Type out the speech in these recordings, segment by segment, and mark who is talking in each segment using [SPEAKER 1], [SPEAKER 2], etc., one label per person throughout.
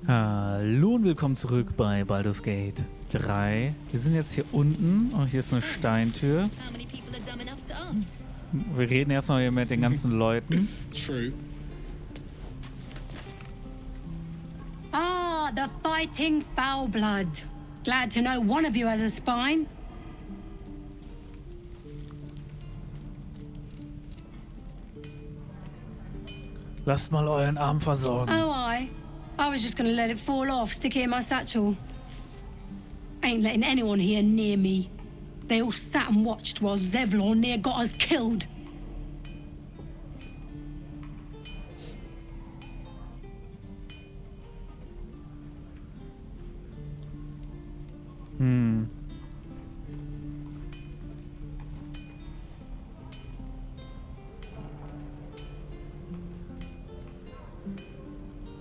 [SPEAKER 1] Hallo und willkommen zurück bei Baldur's Gate 3. Wir sind jetzt hier unten und hier ist eine Steintür. Wir reden erstmal hier mit den ganzen Leuten.
[SPEAKER 2] True.
[SPEAKER 3] Ah, the fighting foul blood. Glad to know one of you has a spine.
[SPEAKER 1] Lasst mal euren Arm versorgen.
[SPEAKER 3] Oh, I was just gonna let it fall off, stick it in my satchel. Ain't letting anyone here near me. They all sat and watched while Zevlor near got us killed.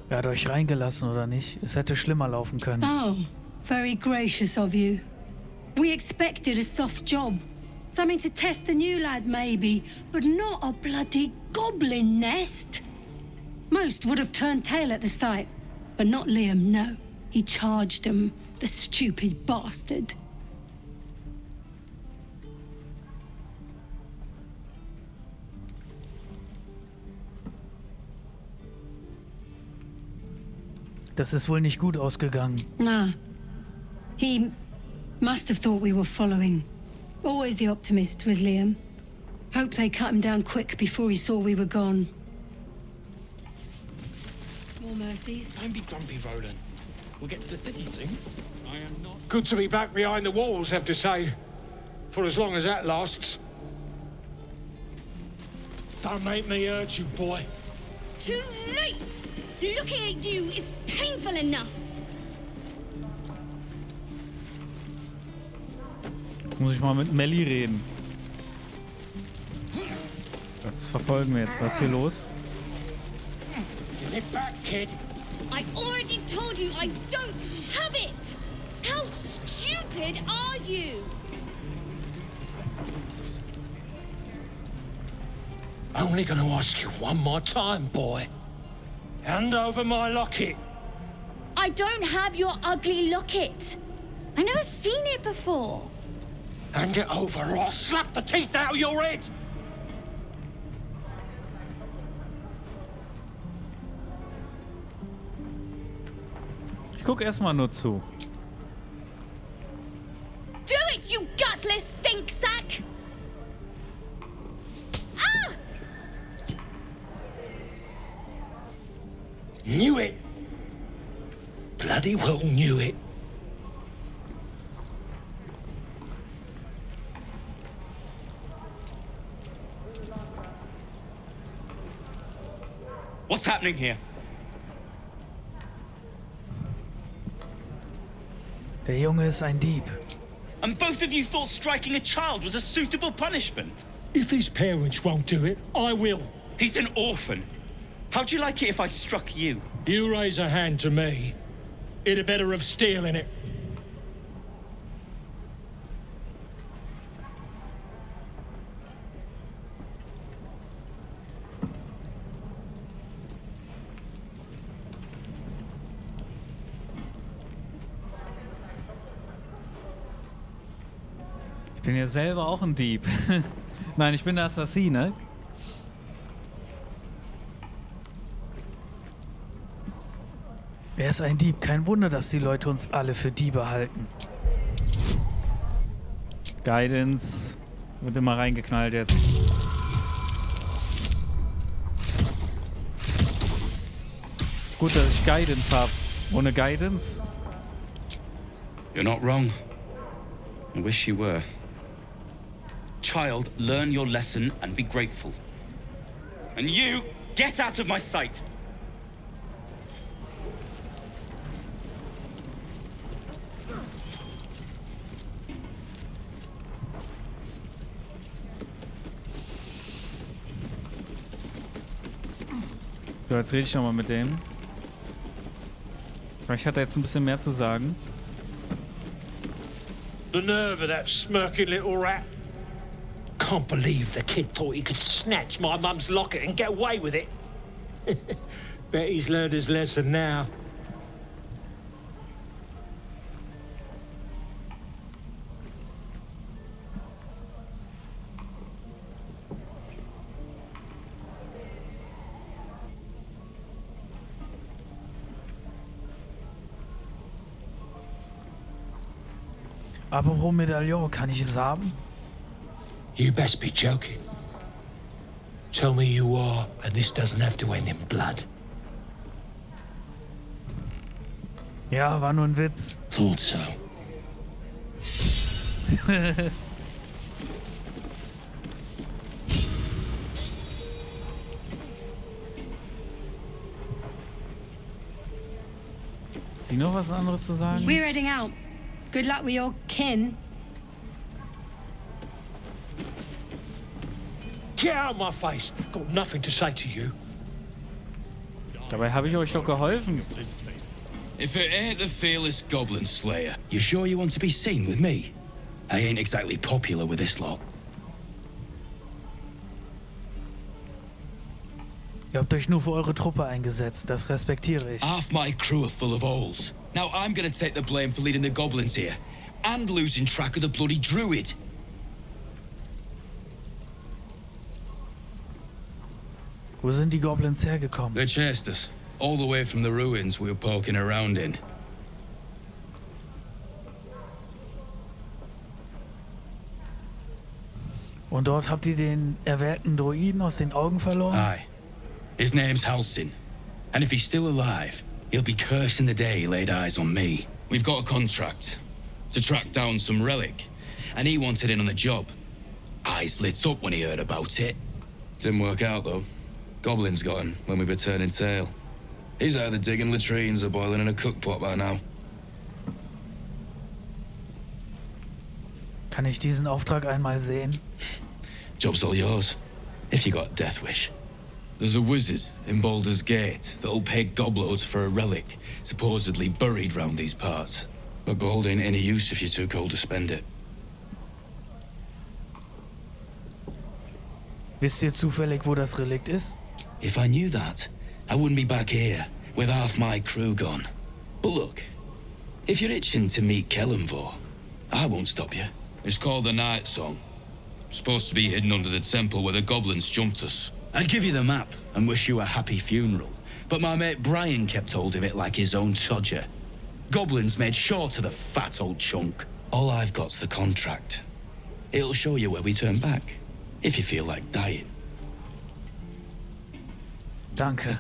[SPEAKER 1] Er hat euch reingelassen, oder nicht? Es hätte schlimmer laufen können.
[SPEAKER 3] Oh, very gracious of you. We expected a soft job. Something to test the new lad, maybe, but not a bloody goblin nest. Most would have turned tail at the sight, but not Liam, no. He charged him, the stupid bastard.
[SPEAKER 1] Das ist wohl nicht gut ausgegangen.
[SPEAKER 3] Nah. He must have thought we were following. Always the optimist was Liam. Hope they cut him down quick before he saw we were gone. Small mercies.
[SPEAKER 2] Don't be grumpy, Roland. We'll get to the city soon. I am not.
[SPEAKER 4] Good to be back behind the walls, have to say. For as long as that lasts. Don't make me hurt you, boy.
[SPEAKER 5] Too late! Looking at you is painful enough.
[SPEAKER 1] Jetzt muss ich mal mit Melly reden. Das verfolgen wir jetzt. Was ist hier los?
[SPEAKER 4] Give it back, kid.
[SPEAKER 5] I already told you I don't have it! How stupid are you?
[SPEAKER 4] Only gonna ask you one more time, boy. Hand over my locket.
[SPEAKER 5] I don't have your ugly locket. I never seen it before.
[SPEAKER 4] Hand it over or I'll slap the teeth out of your head.
[SPEAKER 1] Ich guck erstmal nur zu.
[SPEAKER 5] Do it, you gutless stinksack! Ah!
[SPEAKER 4] Knew it. Bloody well knew it.
[SPEAKER 2] What's happening here?
[SPEAKER 1] Der Junge ist ein Dieb.
[SPEAKER 2] And both of you thought striking a child was a suitable punishment.
[SPEAKER 4] If his parents won't do it, I will.
[SPEAKER 2] He's an orphan. How'd you like it if I struck you?
[SPEAKER 4] You raise a hand to me, it'd a better of stealing it.
[SPEAKER 1] Ich bin ja selber auch ein Dieb. Nein, ich bin der Assassine. Er ist ein Dieb. Kein Wunder, dass die Leute uns alle für Diebe halten. Guidance. Wird immer reingeknallt jetzt. Gut, dass ich Guidance habe. Ohne Guidance?
[SPEAKER 2] You're not wrong. I wish you were. Child, learn your lesson and be grateful. And you, get out of my sight!
[SPEAKER 1] So, jetzt rede ich nochmal mit dem. Vielleicht hat er jetzt ein bisschen mehr zu sagen.
[SPEAKER 4] The nerve of that smirking little rat. Can't believe the kid thought he could snatch my mum's locket and get away with it. Bet he's learned his lesson now.
[SPEAKER 1] Apropos Medaillon, kann ich es haben?
[SPEAKER 4] You best be joking. Tell me you are, and this doesn't have to end in blood.
[SPEAKER 1] Ja, war nur ein Witz.
[SPEAKER 4] Thought so.
[SPEAKER 1] Hat sie noch was anderes zu sagen?
[SPEAKER 3] We're heading out. Good luck with your kin.
[SPEAKER 4] Get out of my face. Got nothing to say to you.
[SPEAKER 1] Dabei habe ich euch doch geholfen.
[SPEAKER 2] If it ain't the fearless goblin slayer, you sure you want to be seen with me? I ain't exactly popular with this lot.
[SPEAKER 1] Ihr habt euch nur für eure Truppe eingesetzt, das respektiere ich.
[SPEAKER 2] Half my crew are full of holes. Now I'm gonna take the blame for leading the goblins here. And losing track of the bloody druid.
[SPEAKER 1] Wo sind die Goblins hergekommen?
[SPEAKER 2] They chased us, all the way from the ruins we were poking around in.
[SPEAKER 1] Und dort habt ihr den erwählten Druiden aus den Augen verloren?
[SPEAKER 2] Aye. His name's Halsin. And if he's still alive, he'll be cursing the day he laid eyes on me. We've got a contract to track down some relic, and he wanted in on the job. Eyes lit up when he heard about it. Didn't work out, though. Goblins got him when we were turning tail. He's either digging latrines or boiling in a cookpot by now.
[SPEAKER 1] Kann ich diesen Auftrag einmal sehen?
[SPEAKER 2] Job's all yours, if you got a death wish. There's a wizard in Baldur's Gate that'll pay gobloads for a relic supposedly buried round these parts. But gold ain't any use if you're too cold to spend it.
[SPEAKER 1] Wisst ihr zufällig, wo das Relikt ist?
[SPEAKER 2] If I knew that, I wouldn't be back here with half my crew gone. But look, if you're itching to meet Kellenvor, I won't stop you. It's called the Night Song. Supposed to be hidden under the temple where the goblins jumped us. I'd give you the map and wish you a happy funeral, but my mate Brian kept hold of it like his own todger. Goblins made sure to the fat old chunk. All I've got's the contract. It'll show you where we turn back, if you feel like dying.
[SPEAKER 1] Danke.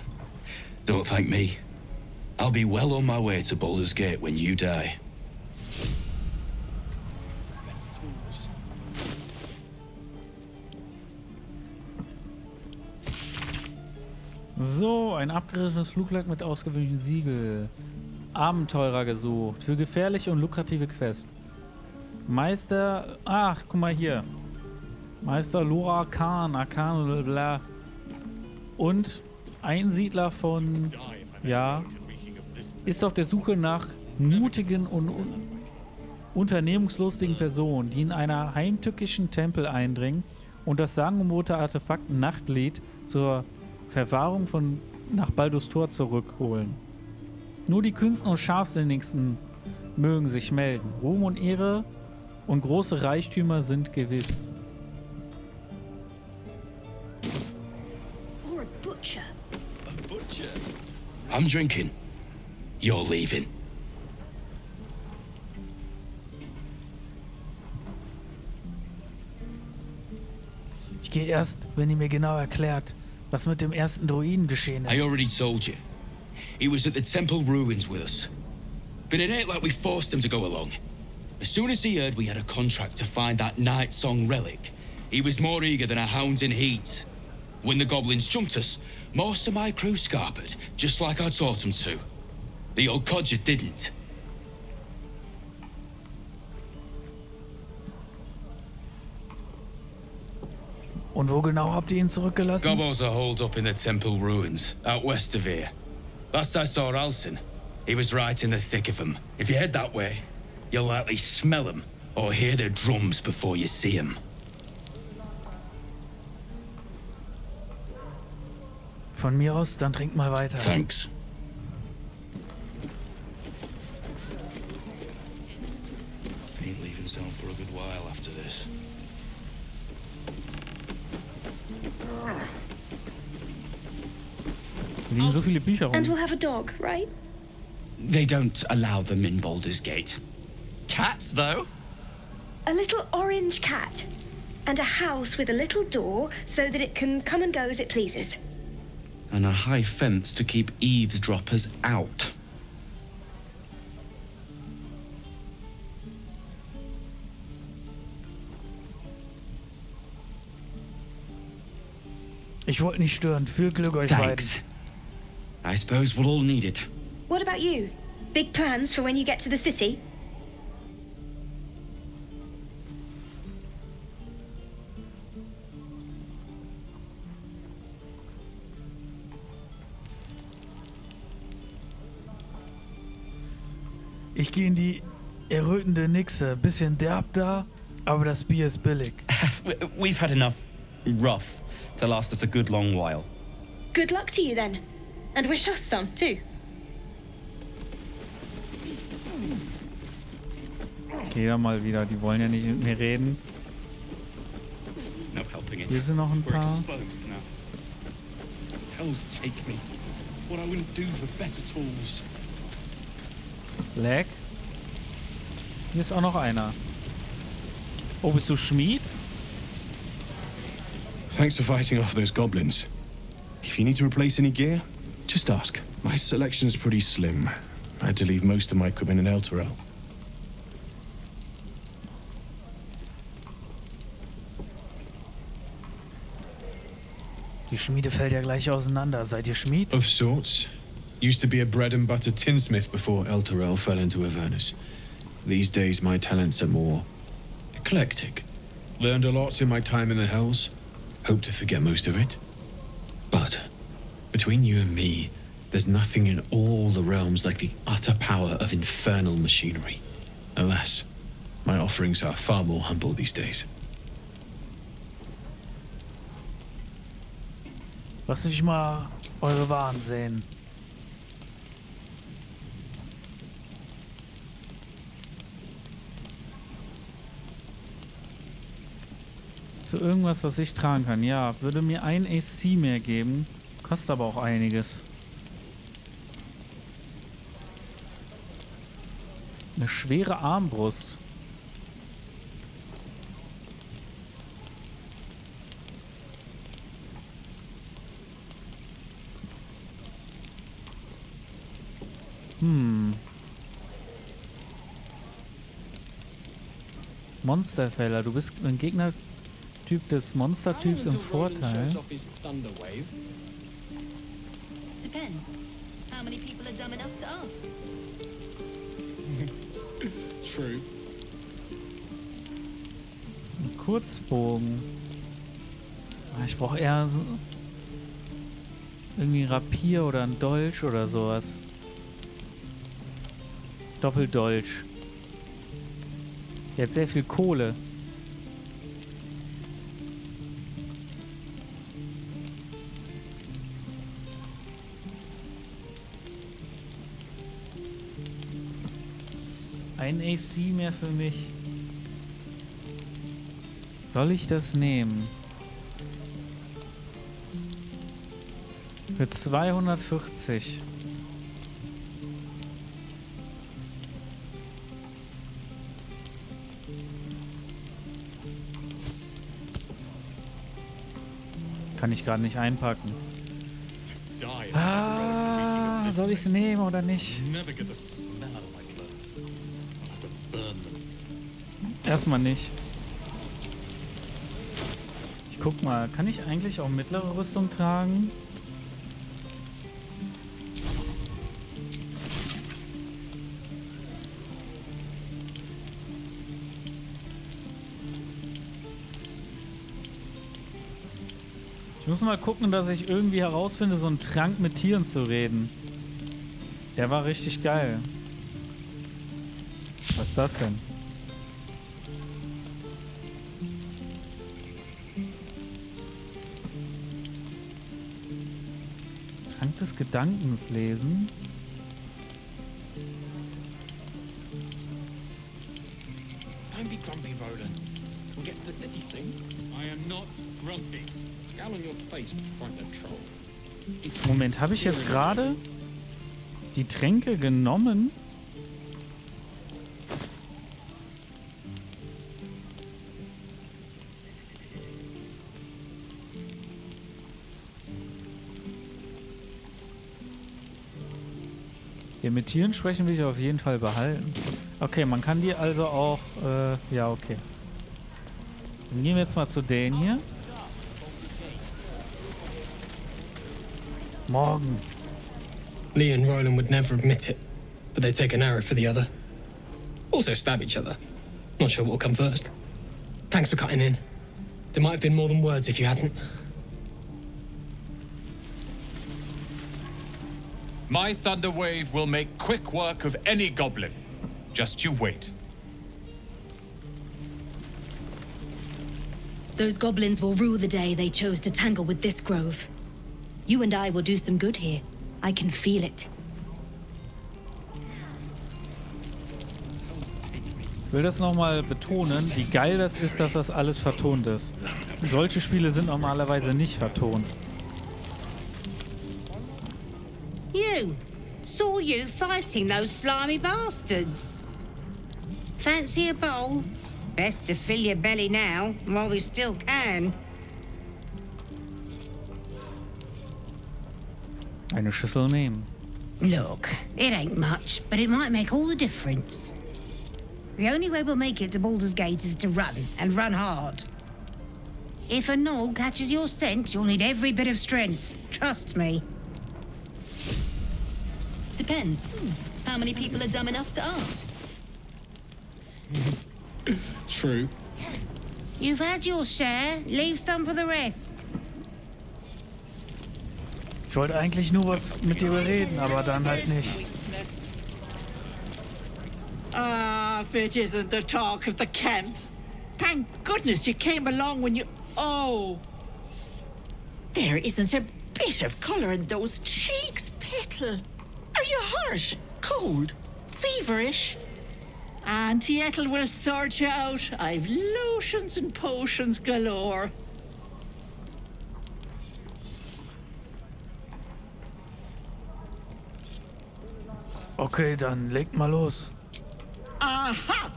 [SPEAKER 2] Don't thank me. I'll be well on my way to Baldur's Gate when you die.
[SPEAKER 1] So, ein abgerissenes Flugzeug mit ausgewöhnlichem Siegel. Abenteurer gesucht. Für gefährliche und lukrative Quest. Meister... Ach, guck mal hier. Meister Lora Khan, Arkan, bla. Und Einsiedler von... Ja. Ist auf der Suche nach mutigen und unternehmungslustigen Personen, die in einer heimtückischen Tempel eindringen und das sagenumwobene Artefakt Nachtlied zur Verwahrung von nach Baldurs Tor zurückholen. Nur die Künstler und Scharfsinnigsten mögen sich melden. Ruhm und Ehre und große Reichtümer sind gewiss.
[SPEAKER 3] Or a butcher.
[SPEAKER 2] A butcher? I'm drinking. You're leaving.
[SPEAKER 1] Ich gehe erst, wenn ihr mir genau erklärt, was mit dem ersten Druiden geschehen
[SPEAKER 2] I
[SPEAKER 1] ist.
[SPEAKER 2] already told you. He was at the temple ruins with us. But it ain't like we forced him to go along. As soon as he heard we had a contract to find that Night Song relic, he was more eager than a hound in heat. When the goblins jumped us, most of my crew scarpered, just like I taught them to. The old codger didn't.
[SPEAKER 1] Und wo genau habt ihr ihn zurückgelassen?
[SPEAKER 2] Gobos are holed up in the temple ruins, out west of here. Last I saw Alcin, he was right in the thick of them. If you head that way, you'll likely smell them or hear their drums before you see them.
[SPEAKER 1] Von mir aus, dann trinkt mal weiter.
[SPEAKER 2] Thanks. Ain't leaving town for a good while after this.
[SPEAKER 1] Hier liegen so viele Bücher
[SPEAKER 6] And
[SPEAKER 1] rum.
[SPEAKER 6] we'll have a dog, right?
[SPEAKER 2] They don't allow them in Baldur's Gate. Cats, though?
[SPEAKER 6] A little orange cat. And a house with a little door so that it can come and go as it pleases.
[SPEAKER 2] And a high fence to keep eavesdroppers out.
[SPEAKER 1] Ich wollte nicht stören. Viel Glück euch beiden.
[SPEAKER 2] Thanks. I suppose we'll all need it.
[SPEAKER 6] What about you? Big plans for when you get to the city?
[SPEAKER 1] Ich gehe in die errötende Nixe. Bisschen derb da, aber das Bier ist billig.
[SPEAKER 2] We've had enough rough to last us a good long while.
[SPEAKER 6] Good luck to you then. And wish us some, too.
[SPEAKER 1] Geh da mal wieder, die wollen ja nicht mit mir reden.
[SPEAKER 2] No helping it.
[SPEAKER 1] Hier sind noch ein
[SPEAKER 2] We're
[SPEAKER 1] paar.
[SPEAKER 2] exposed now. Hells take me. What I wouldn't do for better tools.
[SPEAKER 1] Lag. Hier ist auch noch einer. Oh, bist du Schmied?
[SPEAKER 7] Thanks for fighting off those goblins. If you need to replace any gear, just ask. My selection's pretty slim. I had to leave most of my equipment in Elturel.
[SPEAKER 1] Die Schmiede fällt ja gleich auseinander. Seid ihr Schmied?
[SPEAKER 7] Of sorts. Used to be a bread and butter tinsmith before Elturel fell into Avernus. These days my talents are more eclectic. Learned a lot in my time in the Hells. Hope to forget most of it. But between you and me, there's nothing in all the realms like the utter power of infernal machinery. Alas, my offerings are far more humble these days.
[SPEAKER 1] Lass mich mal eure Waren sehen. So irgendwas, was ich tragen kann. Ja, würde mir ein AC mehr geben. Kostet aber auch einiges. Eine schwere Armbrust. Monsterfeller, du bist ein Gegnertyp des Monstertyps im Vorteil.
[SPEAKER 8] Depends. How many people are dumb enough to ask?
[SPEAKER 7] True.
[SPEAKER 1] Ein Kurzbogen. Ah, ich brauche eher so irgendwie ein Rapier oder ein Dolch oder sowas. Doppeldolch. Der hat sehr viel Kohle. Ein AC mehr für mich. Soll ich das nehmen? Für 240. Kann ich gerade nicht einpacken. Ah, soll ich es nehmen oder nicht? Erstmal nicht. Ich guck mal, kann ich eigentlich auch mittlere Rüstung tragen? Ich muss mal gucken, dass ich irgendwie herausfinde, so einen Trank mit Tieren zu reden. Der war richtig geil. Was ist das denn? Trank des Gedankens lesen.
[SPEAKER 4] Don't be grumpy, Roland. We'll get to the city soon. I am not grumpy. Scowl on your face would frighten a troll.
[SPEAKER 1] Moment, habe ich jetzt gerade die Tränke genommen? Den mit Tieren sprechen will ich auf jeden Fall behalten. Okay, man kann die also auch... ja, okay. Dann gehen wir jetzt mal zu denen hier. Morgen.
[SPEAKER 9] Lee and Roland would never admit it, but they take an arrow for the other. Also stab each other. Not sure what'll come first. Thanks for cutting in. There might have been more than words if you hadn't.
[SPEAKER 10] My thunder wave will make quick work of any goblin. Just you wait.
[SPEAKER 11] Those goblins will rue the day they chose to tangle with this grove. You and I will do some good here. I can feel it.
[SPEAKER 1] Ich will das nochmal betonen, wie geil das ist, dass das alles vertont ist. Solche Spiele sind normalerweise nicht vertont.
[SPEAKER 12] You! Saw you fighting those slimy bastards. Fancy a bowl? Best to fill your belly now, while we still can.
[SPEAKER 1] Eine Schüssel nehmen.
[SPEAKER 12] Look, it ain't much, but it might make all the difference. The only way we'll make it to Baldur's Gate is to run, and run hard. If a gnoll catches your scent, you'll need every bit of strength. Trust me.
[SPEAKER 8] Depends. How many people are dumb enough to ask?
[SPEAKER 7] True.
[SPEAKER 12] You've had your share. Leave some for the rest.
[SPEAKER 1] Ich wollte eigentlich nur was mit dir reden, aber dann halt nicht.
[SPEAKER 13] If it isn't the talk of the camp. Thank goodness you came along when you... Oh! There isn't a bit of colour in those cheeks, Petal. Are you hurt? Cold? Feverish? Auntie Ethel will sort you out. I've lotions and potions galore.
[SPEAKER 1] Okay, dann legt mal los.
[SPEAKER 13] Aha!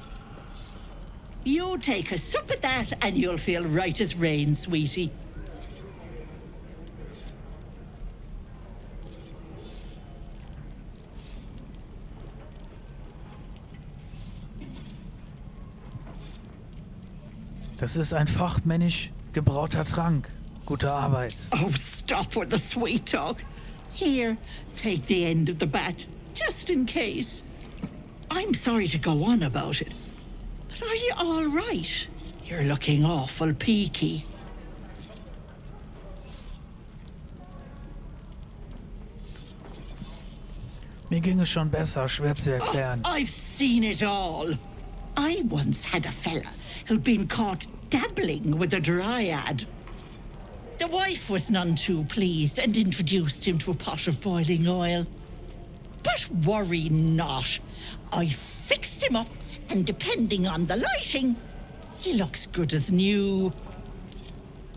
[SPEAKER 13] You take a sup at that and you'll feel right as rain, sweetie.
[SPEAKER 1] Das ist ein fachmännisch gebrauter Trank. Gute Arbeit.
[SPEAKER 13] Oh, stop with the sweet talk. Here, take the end of the bat, just in case. I'm sorry to go on about it, but are you all right? You're looking awful peaky.
[SPEAKER 1] Mir ging es schon besser, schwer zu erklären.
[SPEAKER 13] Oh, I've seen it all. I once had a fella who'd been caught dabbling with a dryad. The wife was none too pleased and introduced him to a pot of boiling oil. But worry not. I fixed him up, and depending on the lighting, he looks good as new.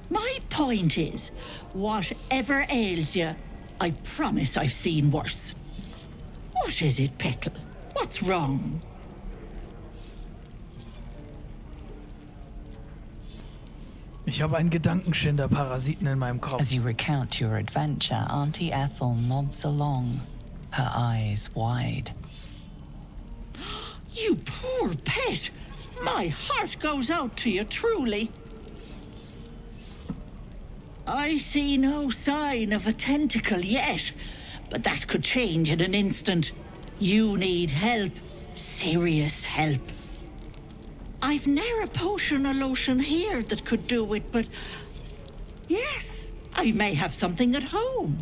[SPEAKER 13] My point is, whatever ails you, I promise I've seen worse. What is it, Petal? What's wrong?
[SPEAKER 1] Ich habe einen Gedankenschinder-Parasiten in meinem Kopf.
[SPEAKER 14] As you recount your adventure, Auntie Ethel nods along, her eyes wide.
[SPEAKER 13] You poor pet! My heart goes out to you, truly. I see no sign of a tentacle yet, but that could change in an instant. You need help. Serious help. I've ne'er a potion or lotion here that could do it, but... Yes, I may have something at home.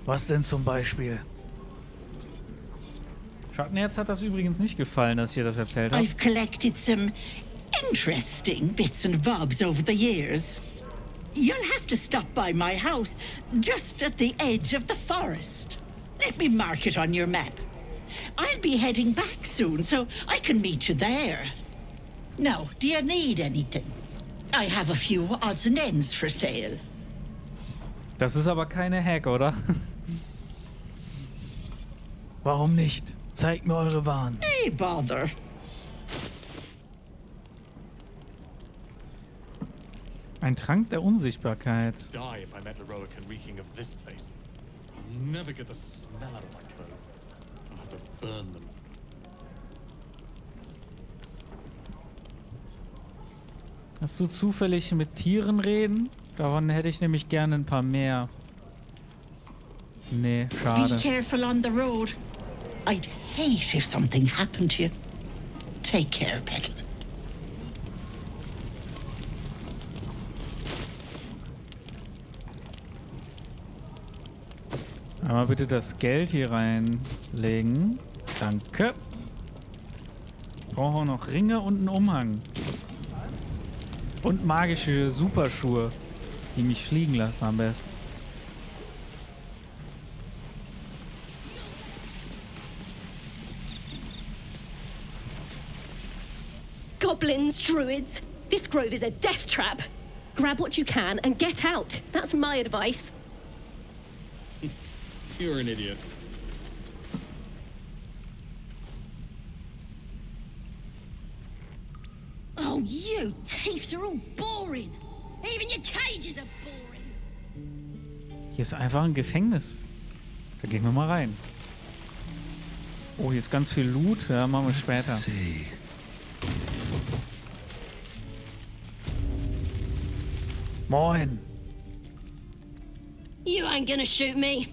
[SPEAKER 1] Was denn zum Beispiel? Schattenherz hat das übrigens nicht gefallen, dass ich dir das erzählt habe.
[SPEAKER 13] I've collected some interesting bits and bobs over the years. You'll have to stop by my house, just at the edge of the forest. Let me mark it on your map. I'll be heading back soon, so I can meet you there. Now, do you need anything? I have a few odds and ends for sale.
[SPEAKER 1] Das ist aber keine Hack, oder? Warum nicht? Zeigt mir eure Waren.
[SPEAKER 13] Hey, bother.
[SPEAKER 1] Ein Trank der Unsichtbarkeit.
[SPEAKER 15] Die if I met Eroica reeking of this place. I'll never get the smell out of my clothes. I'll have to burn them.
[SPEAKER 1] Hast du zufällig mit Tieren reden? Davon hätte ich nämlich gerne ein paar mehr. Nee, schade.
[SPEAKER 13] Be careful on the road. I'd hate if something happened to you. Take care, Petal.
[SPEAKER 1] Aber bitte das Geld hier reinlegen. Danke. Ich brauche auch noch Ringe und einen Umhang. Und magische Superschuhe, die mich fliegen lassen am besten.
[SPEAKER 16] Goblins, druids. This grove is a death trap. Grab what you can and get out. That's my advice.
[SPEAKER 4] You're an idiot.
[SPEAKER 5] Oh, you thieves are all boring. Even your cages are boring.
[SPEAKER 1] Hier ist einfach ein Gefängnis. Da gehen wir mal rein. Oh, hier ist ganz viel Loot. Ja, machen wir später. Moin.
[SPEAKER 16] You ain't gonna shoot me.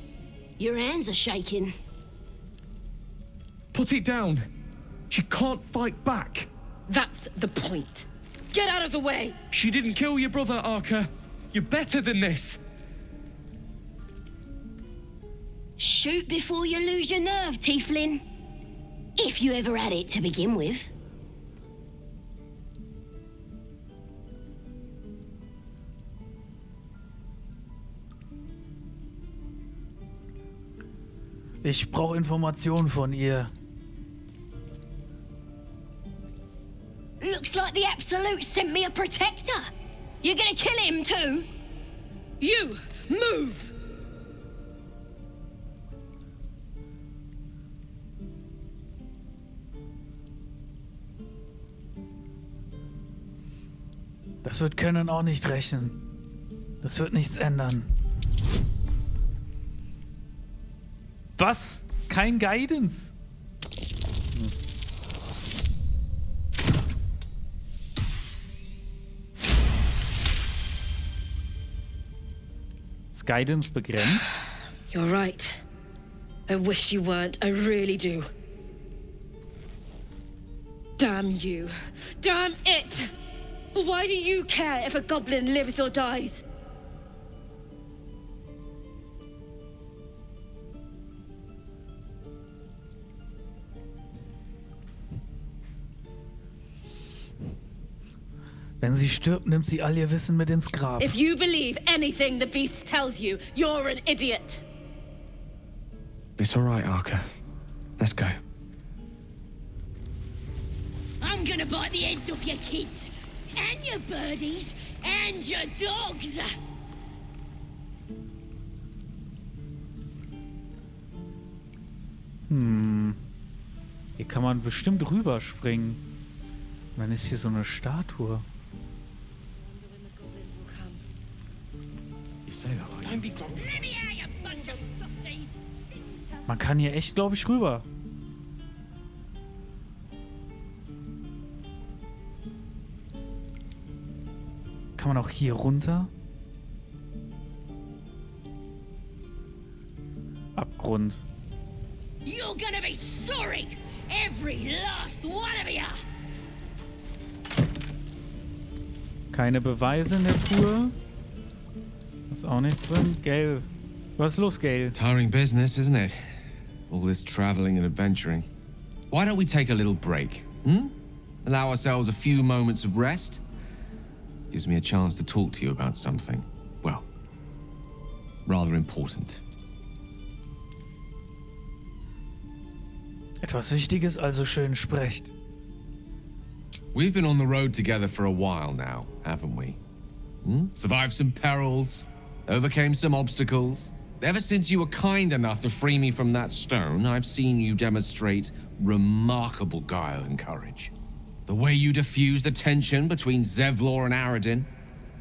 [SPEAKER 16] Your hands are shaking.
[SPEAKER 17] Put it down. She can't fight back.
[SPEAKER 16] That's the point. Get out of the way!
[SPEAKER 17] She didn't kill your brother, Arca. You're better than this.
[SPEAKER 16] Shoot before you lose your nerve, Tieflin. If you ever had it to begin with.
[SPEAKER 1] Ich brauche Informationen von ihr.
[SPEAKER 16] Looks like the Absolute sent me a protector. You're gonna kill him too? You, move!
[SPEAKER 1] Das wird Können auch nicht rächen. Das wird nichts ändern. Was? Kein Guidance? Ist Guidance begrenzt?
[SPEAKER 16] You're right. I wish you weren't. I really do. Damn you. Damn it! Why do you care if a goblin lives or dies?
[SPEAKER 1] Wenn sie stirbt, nimmt sie all ihr Wissen mit ins Grab.
[SPEAKER 16] If you believe anything the beast tells you, you're an idiot.
[SPEAKER 7] It's all right, Arca. Let's go.
[SPEAKER 5] I'm gonna bite the heads off your kids, and your birdies, and your dogs.
[SPEAKER 1] Hier kann man bestimmt rüberspringen. Und dann ist hier so eine Statue. Man kann hier echt, glaube ich, rüber. Kann man auch hier runter? Abgrund.
[SPEAKER 5] You're gonna be sorry, every last one of you.
[SPEAKER 1] Keine Beweise in der Tour. Ist auch nichts drin. Gale. Was ist los, Gale?
[SPEAKER 18] Tiring business, isn't it? All this traveling and adventuring. Why don't we take a little break? Allow ourselves a few moments of rest? Gives me a chance to talk to you about something, well, rather important.
[SPEAKER 1] Etwas Wichtiges, also schön sprecht.
[SPEAKER 18] We've been on the road together for a while now, haven't we? Survived some perils, overcame some obstacles. Ever since you were kind enough to free me from that stone, I've seen you demonstrate remarkable guile and courage. The way you diffused the tension between Zevlor and Aradin,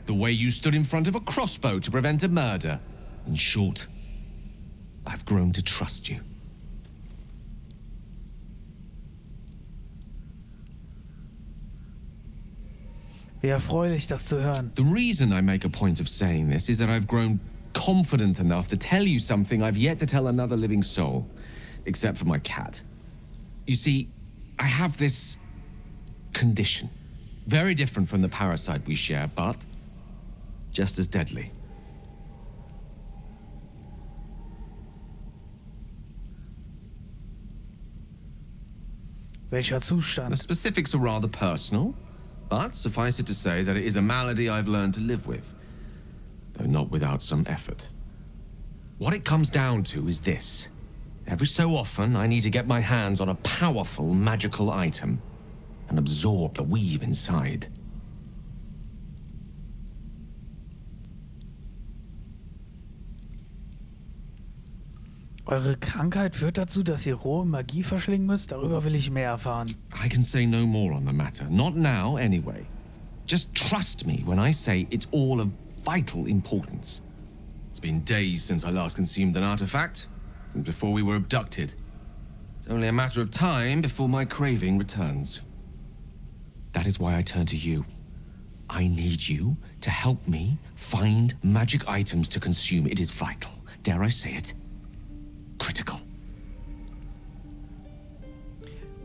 [SPEAKER 18] The way you stood in front of a crossbow to prevent a murder. In short, I've grown to trust you.
[SPEAKER 1] Wie erfreulich, das zu hören.
[SPEAKER 18] The reason I make a point of saying this is that I've grown confident enough to tell you something I've yet to tell another living soul, except for my cat. You see, I have this condition. Very different from the parasite we share, but just as deadly.
[SPEAKER 1] Welcher Zustand?
[SPEAKER 18] The specifics are rather personal, but suffice it to say that it is a malady I've learned to live with, though not without some effort. What it comes down to is this. Every so often, I need to get my hands on a powerful magical item and absorb the weave inside.
[SPEAKER 1] Eure Krankheit führt dazu, dass ihr rohe Magie verschlingen müsst? Darüber will ich mehr erfahren.
[SPEAKER 18] I can say no more on the matter. Not now, anyway. Just trust me when I say it's all of vital importance. It's been days since I last consumed an artifact, since before we were abducted. It's only a matter of time before my craving returns. That is why I turn to you. I need you to help me find magic items to consume. It is vital. Dare I say it? Critical.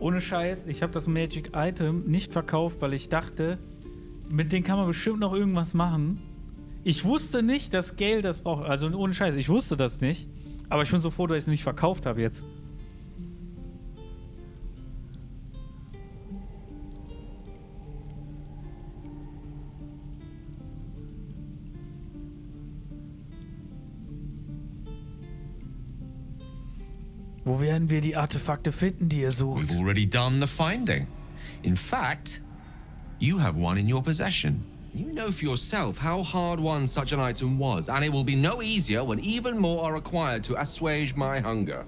[SPEAKER 1] Ohne Scheiß, ich habe das Magic Item nicht verkauft, weil ich dachte, mit denen kann man bestimmt noch irgendwas machen. Ich wusste nicht, dass Gale das braucht. Also ohne Scheiß, ich wusste das nicht. Aber ich bin so froh, dass ich es nicht verkauft habe jetzt. Wo werden wir die Artefakte finden, die ihr sucht?
[SPEAKER 18] We've already done the finding. In fact, you have one in your possession. You know for yourself how hard-won such an item was, and it will be no easier when even more are required to assuage my hunger.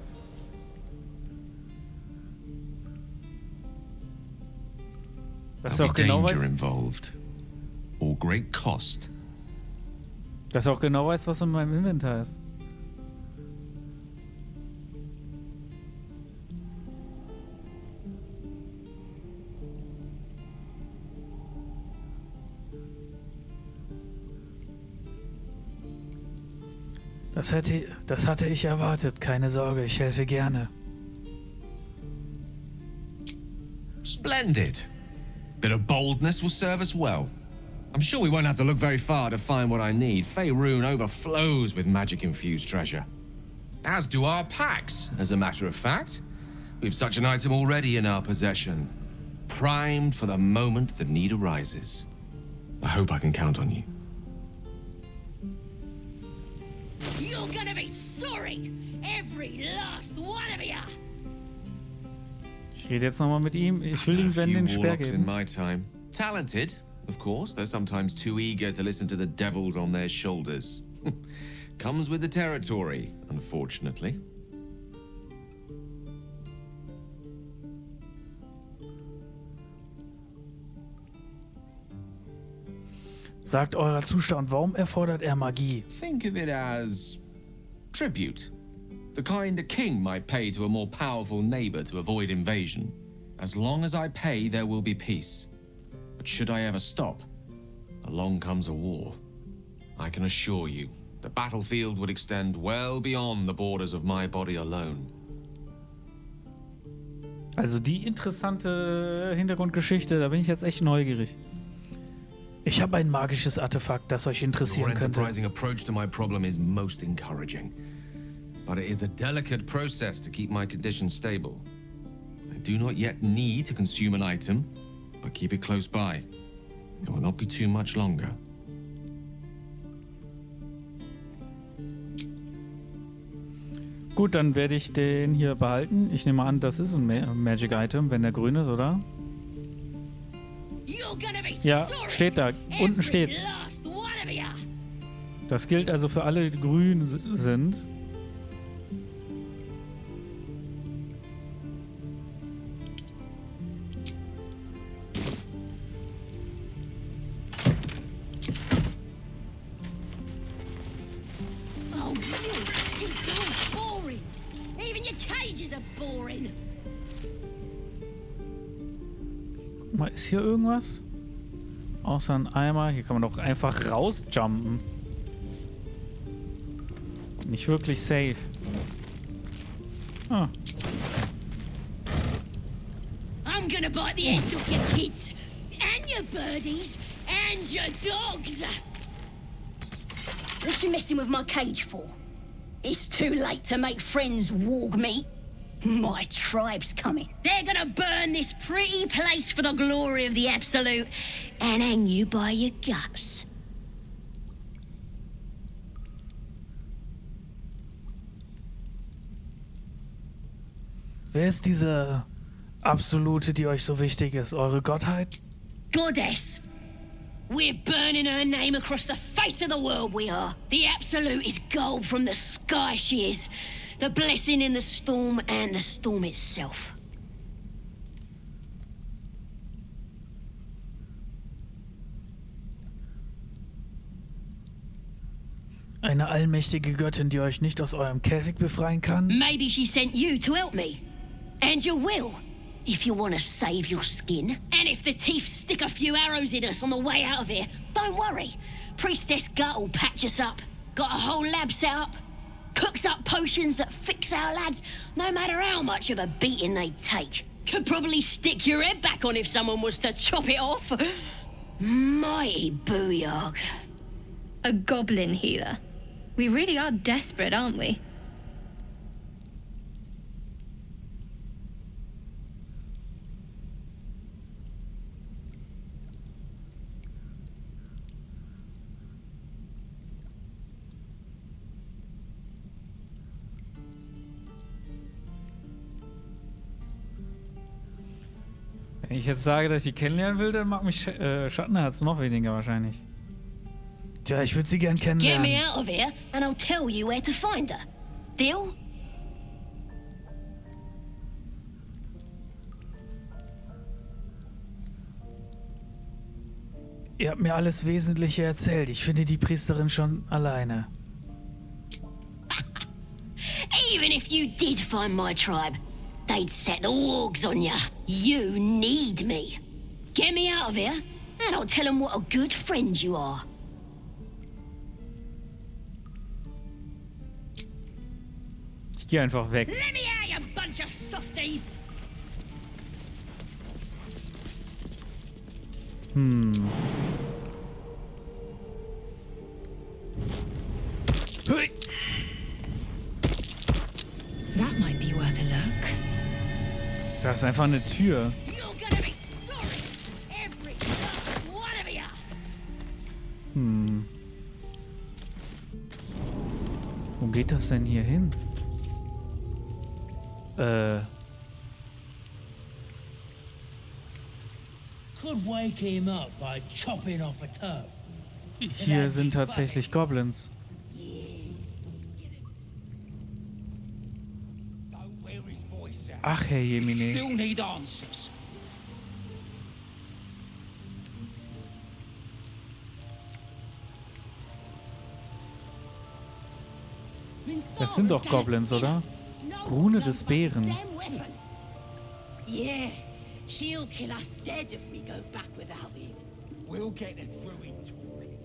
[SPEAKER 1] Dass
[SPEAKER 18] There'll
[SPEAKER 1] auch
[SPEAKER 18] be
[SPEAKER 1] genau
[SPEAKER 18] danger
[SPEAKER 1] weiß,
[SPEAKER 18] involved, or great cost.
[SPEAKER 1] dass er auch genau weiß, was in meinem Inventar ist. Das hatte ich erwartet. Keine Sorge, ich helfe gerne.
[SPEAKER 18] Splendid. Bit of boldness will serve us well. I'm sure we won't have to look very far to find what I need. Faerun overflows with magic-infused treasure. As do our packs, as a matter of fact. We've such an item already in our possession. Primed for the moment the need arises. I hope I can count on you.
[SPEAKER 5] You're gonna be sorry! Every last one of you!
[SPEAKER 1] Ich rede jetzt nochmal mit ihm. Ich will ihm den Speer geben.
[SPEAKER 18] In my time. Talented, of course, though sometimes too eager to listen to the devils on their shoulders. Comes with the territory, unfortunately.
[SPEAKER 1] Sagt eurer Zustand, warum erfordert er Magie?
[SPEAKER 18] Think of it as tribute. The kind a king might pay to a more powerful neighbor to avoid invasion. As long as I pay, there will be peace. But should I ever stop, along comes a war. I can assure you, the battlefield would extend well beyond the borders of my body alone.
[SPEAKER 1] Also die interessante Hintergrundgeschichte, da bin ich jetzt echt neugierig. Ich habe ein magisches Artefakt, das euch interessieren
[SPEAKER 18] Your
[SPEAKER 1] könnte.
[SPEAKER 18] enterprising approach to my problem is most encouraging. But it is a delicate process to keep my condition stable. I do not yet need to consume an item, but keep it close by. It will not be too much longer.
[SPEAKER 1] Gut, dann werde ich den hier behalten. Ich nehme an, das ist ein Magic Item, wenn der grün ist, oder? Ja, steht da. Unten steht's. Das gilt also für alle, die grün sind. Mal, ist hier irgendwas? Außer ein Eimer. Hier kann man doch einfach rausjumpen. Nicht wirklich safe. Ah.
[SPEAKER 5] I'm gonna bite the heads off your kids, and your birdies, and your dogs. What you messing with my cage for? It's too late to make friends, warg meat. My tribe's coming. They're gonna burn this pretty place for the glory of the Absolute and hang you by your guts.
[SPEAKER 1] Wer ist diese Absolute, die euch so wichtig ist? Eure Gottheit?
[SPEAKER 5] Goddess. We're burning her name across the face of the world, we are. The Absolute is gold from the sky, she is. The blessing in the storm and the storm itself.
[SPEAKER 1] Eine allmächtige Göttin, die euch nicht aus eurem Käfig befreien kann?
[SPEAKER 5] Maybe she sent you to help me. And you will, if you want to save your skin. And if the teeth stick a few arrows in us on the way out of here, don't worry. Priestess Gut will patch us up. Got a whole lab set up. Cooks up potions that fix our lads, no matter how much of a beating they take. Could probably stick your head back on if someone was to chop it off. Mighty booyog.
[SPEAKER 19] A goblin healer. We really are desperate, aren't we?
[SPEAKER 1] Wenn ich jetzt sage, dass ich die kennenlernen will, dann mag mich Schattenherz noch weniger wahrscheinlich. Tja, ich würde sie gern
[SPEAKER 5] Get
[SPEAKER 1] kennenlernen.
[SPEAKER 5] me out of here and I'll tell you where to find her. Deal?
[SPEAKER 1] Ihr habt mir alles Wesentliche erzählt. Ich finde die Priesterin schon alleine.
[SPEAKER 5] Even if you did find my tribe, they'd set the wargs on ya. You need me. Get me out of here, and I'll tell them what a good friend you are.
[SPEAKER 1] Ich gehe einfach weg.
[SPEAKER 5] Let me out, you bunch of softies.
[SPEAKER 1] Hui.
[SPEAKER 11] That might be worth a look.
[SPEAKER 1] Da ist einfach eine Tür.
[SPEAKER 5] You're gonna be sorry, every last one of ya.
[SPEAKER 1] Wo geht das denn hier hin?
[SPEAKER 20] Could wake him up by chopping off a toe.
[SPEAKER 1] Hier sind tatsächlich Goblins. Ach, Herr Jemine.
[SPEAKER 4] Still need answers.
[SPEAKER 1] Das sind doch Goblins, oder? Rune des Bären.
[SPEAKER 13] Yeah, she'll kill us dead if we go back without him.
[SPEAKER 4] We'll get the druid talking.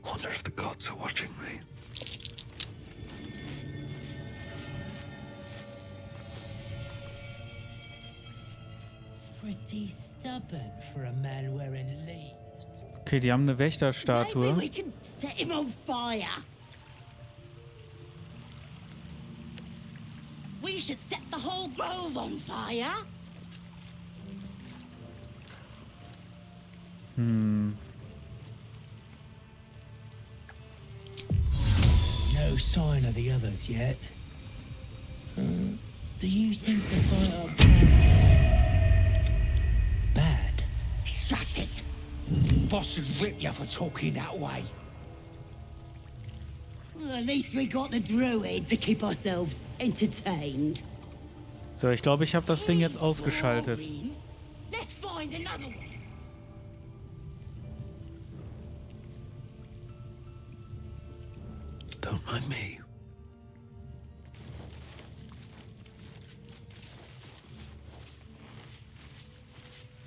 [SPEAKER 21] Wonder if the gods are watching me.
[SPEAKER 20] Pretty stubborn for a man wearing leaves.
[SPEAKER 1] Okay, die haben eine Wächterstatue.
[SPEAKER 13] Maybe we can set him on fire. We should set the whole grove on fire.
[SPEAKER 20] No sign of the others yet. Do you think the fire bad?
[SPEAKER 4] Shut it! Boss would rip you for talking that way.
[SPEAKER 13] Well, at least we got the druid to keep ourselves entertained.
[SPEAKER 1] So, ich glaube, ich habe das Ding jetzt ausgeschaltet.
[SPEAKER 13] Let's find another one.
[SPEAKER 21] Don't Don't mind me.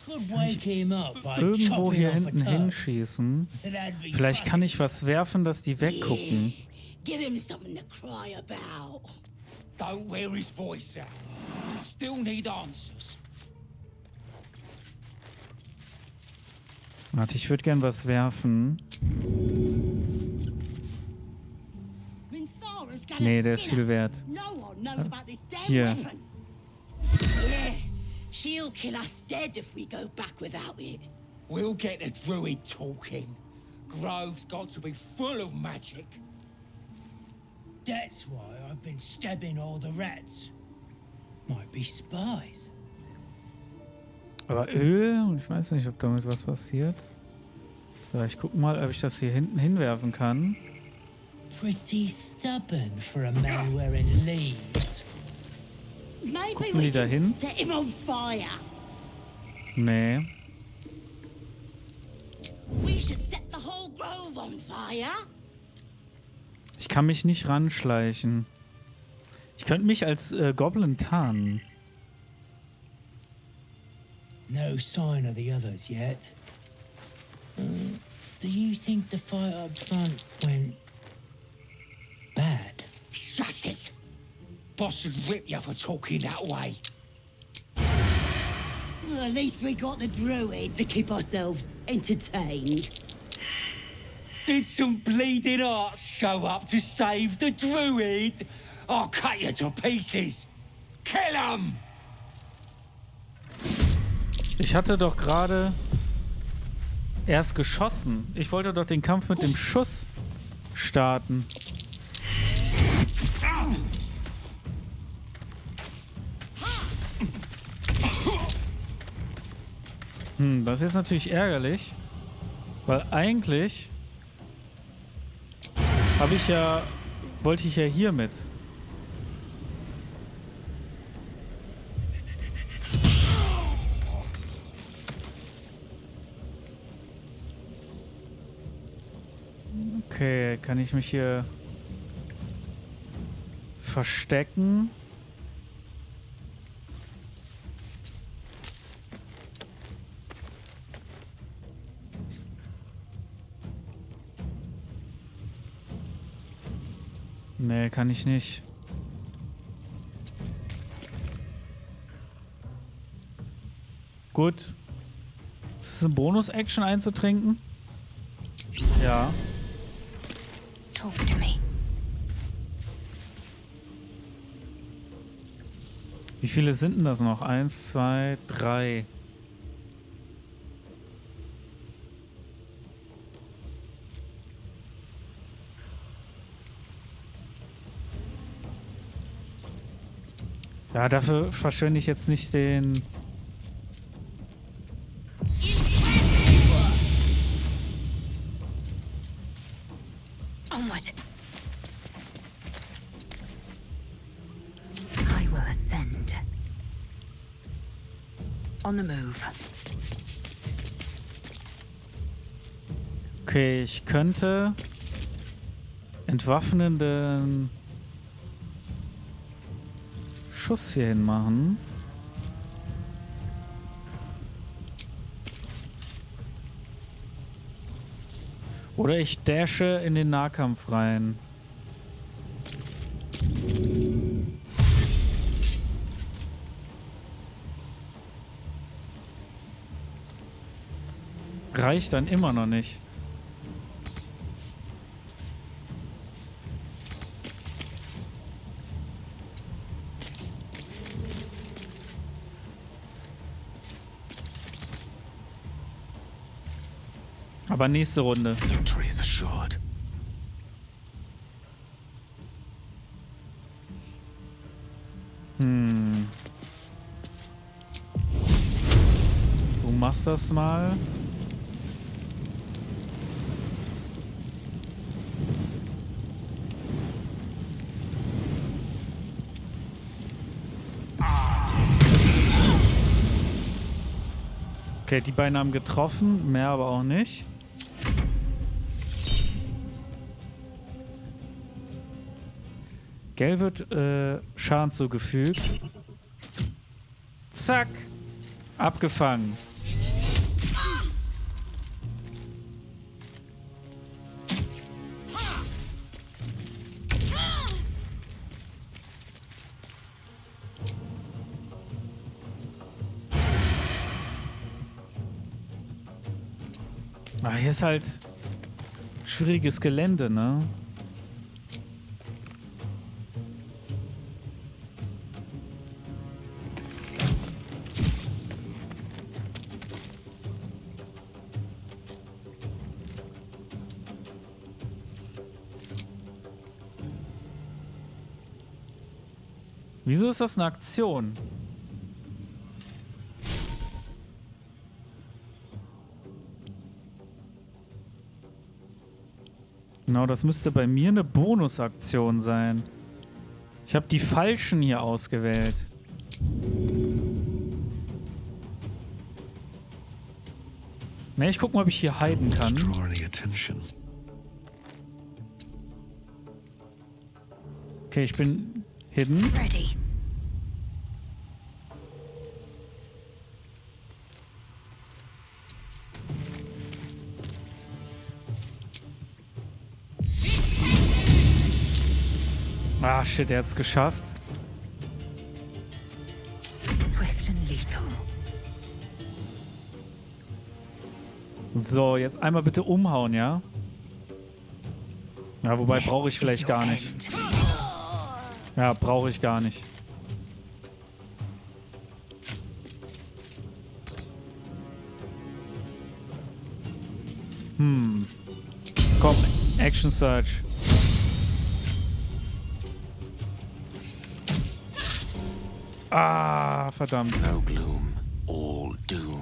[SPEAKER 20] Could wake him up by
[SPEAKER 1] Irgendwo
[SPEAKER 20] chopping
[SPEAKER 1] hier
[SPEAKER 20] off a
[SPEAKER 1] hinten
[SPEAKER 20] toe.
[SPEAKER 1] hinschießen.
[SPEAKER 20] That'd be
[SPEAKER 1] Vielleicht kann ich was werfen, dass die weggucken.
[SPEAKER 13] Give him something to cry about.
[SPEAKER 4] Don't wear his voice out. Still need answers.
[SPEAKER 1] Warte, ich würde gern was werfen. Nee, der ist viel wert. Hier.
[SPEAKER 13] Yeah, she'll kill us dead if we go back without it.
[SPEAKER 4] We'll get the druid talking. Grove's got to be full of magic.
[SPEAKER 20] That's why I've been stabbing all the rats. Might be spies.
[SPEAKER 1] Aber Öl, ich weiß nicht, ob damit was passiert. So, ich guck mal, ob ich das hier hinten hinwerfen kann.
[SPEAKER 20] Pretty stubborn for a man wearing leaves.
[SPEAKER 13] Maybe
[SPEAKER 1] Gucken
[SPEAKER 13] we
[SPEAKER 1] die da
[SPEAKER 13] can
[SPEAKER 1] hin?
[SPEAKER 13] set him on fire.
[SPEAKER 1] Nee.
[SPEAKER 13] We should set the whole grove on fire.
[SPEAKER 1] Ich kann mich nicht ranschleichen. Ich könnte mich als Goblin tarnen.
[SPEAKER 20] No sign of the others yet. Do you think the fight up front went bad?
[SPEAKER 4] Shut it! Boss would rip you for talking that way.
[SPEAKER 13] Well, at least we got the druid to keep ourselves entertained.
[SPEAKER 4] Did some bleeding arts show up to save the druid? I'll cut you to pieces. Kill him!
[SPEAKER 1] Ich hatte doch gerade erst geschossen. Ich wollte doch den Kampf mit dem Schuss starten. Das ist jetzt natürlich ärgerlich, weil eigentlich wollte ich ja hier mit. Okay, kann ich mich hier verstecken? Nee, kann ich nicht. Gut. Ist es eine Bonus-Action einzutrinken? Ja.
[SPEAKER 5] Talk to me.
[SPEAKER 1] Wie viele sind denn das noch? 1, 2, 3. Ja, dafür verschwende ich jetzt nicht den...
[SPEAKER 5] Onward. I will ascend. On the move.
[SPEAKER 1] Okay, ich könnte entwaffnenden Schuss hier hin machen. Oder ich dashe in den Nahkampf rein. Reicht dann immer noch nicht. Aber nächste Runde.
[SPEAKER 21] Victory is assured.
[SPEAKER 1] Du machst das mal. Okay, die beiden haben getroffen, mehr aber auch nicht. Gell wird Schaden zugefügt. Zack. Abgefangen. Ah, hier ist halt schwieriges Gelände, ne? Wieso ist das eine Aktion? Genau, das müsste bei mir eine Bonusaktion sein. Ich habe die falschen hier ausgewählt. Ne, ich guck mal, ob ich hier hiden kann. Okay, ich bin hidden.
[SPEAKER 5] Ready.
[SPEAKER 1] Ah, shit, er hat's geschafft.
[SPEAKER 5] Swift and lethal.
[SPEAKER 1] So, jetzt einmal bitte umhauen, ja? Ja, wobei brauche ich vielleicht gar nicht. Ja, brauche ich gar nicht. Komm, Action Search. Ah, verdammt.
[SPEAKER 21] No gloom, all doom.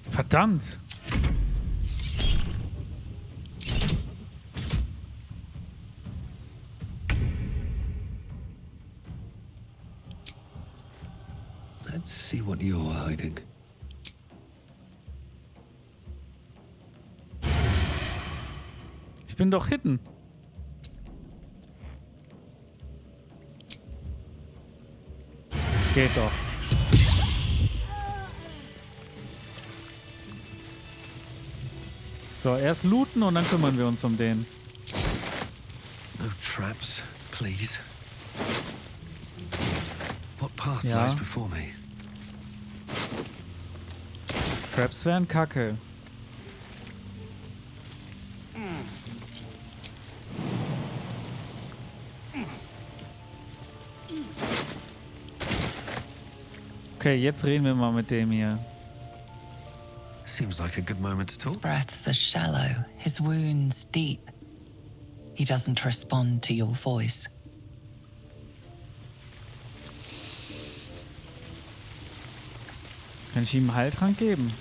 [SPEAKER 1] Verdammt.
[SPEAKER 21] Let's see what you're hiding.
[SPEAKER 1] Ich bin doch hidden. Geht doch. So, erst looten und dann kümmern wir uns um den.
[SPEAKER 21] No traps, please. What path
[SPEAKER 1] Ja.
[SPEAKER 21] lies before me?
[SPEAKER 1] Traps wären kacke. Okay, jetzt reden wir mal mit dem hier.
[SPEAKER 21] Seems like a good moment to
[SPEAKER 14] His
[SPEAKER 21] talk.
[SPEAKER 14] breaths are shallow, his wounds deep. He doesn't respond to your voice.
[SPEAKER 1] Kann ich ihm einen Heiltrank geben?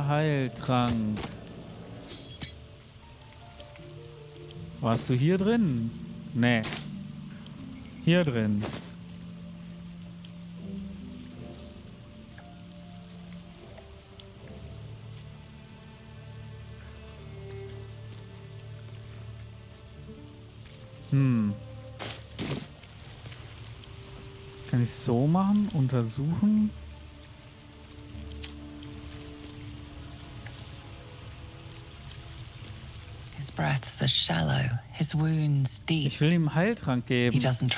[SPEAKER 1] Heiltrank. Warst du hier drin? Nee. Hier drin. Kann ich so machen? Untersuchen?
[SPEAKER 14] His breaths are shallow, his wounds deep.
[SPEAKER 1] Ich will ihm einen Heiltrank geben.
[SPEAKER 14] He doesn't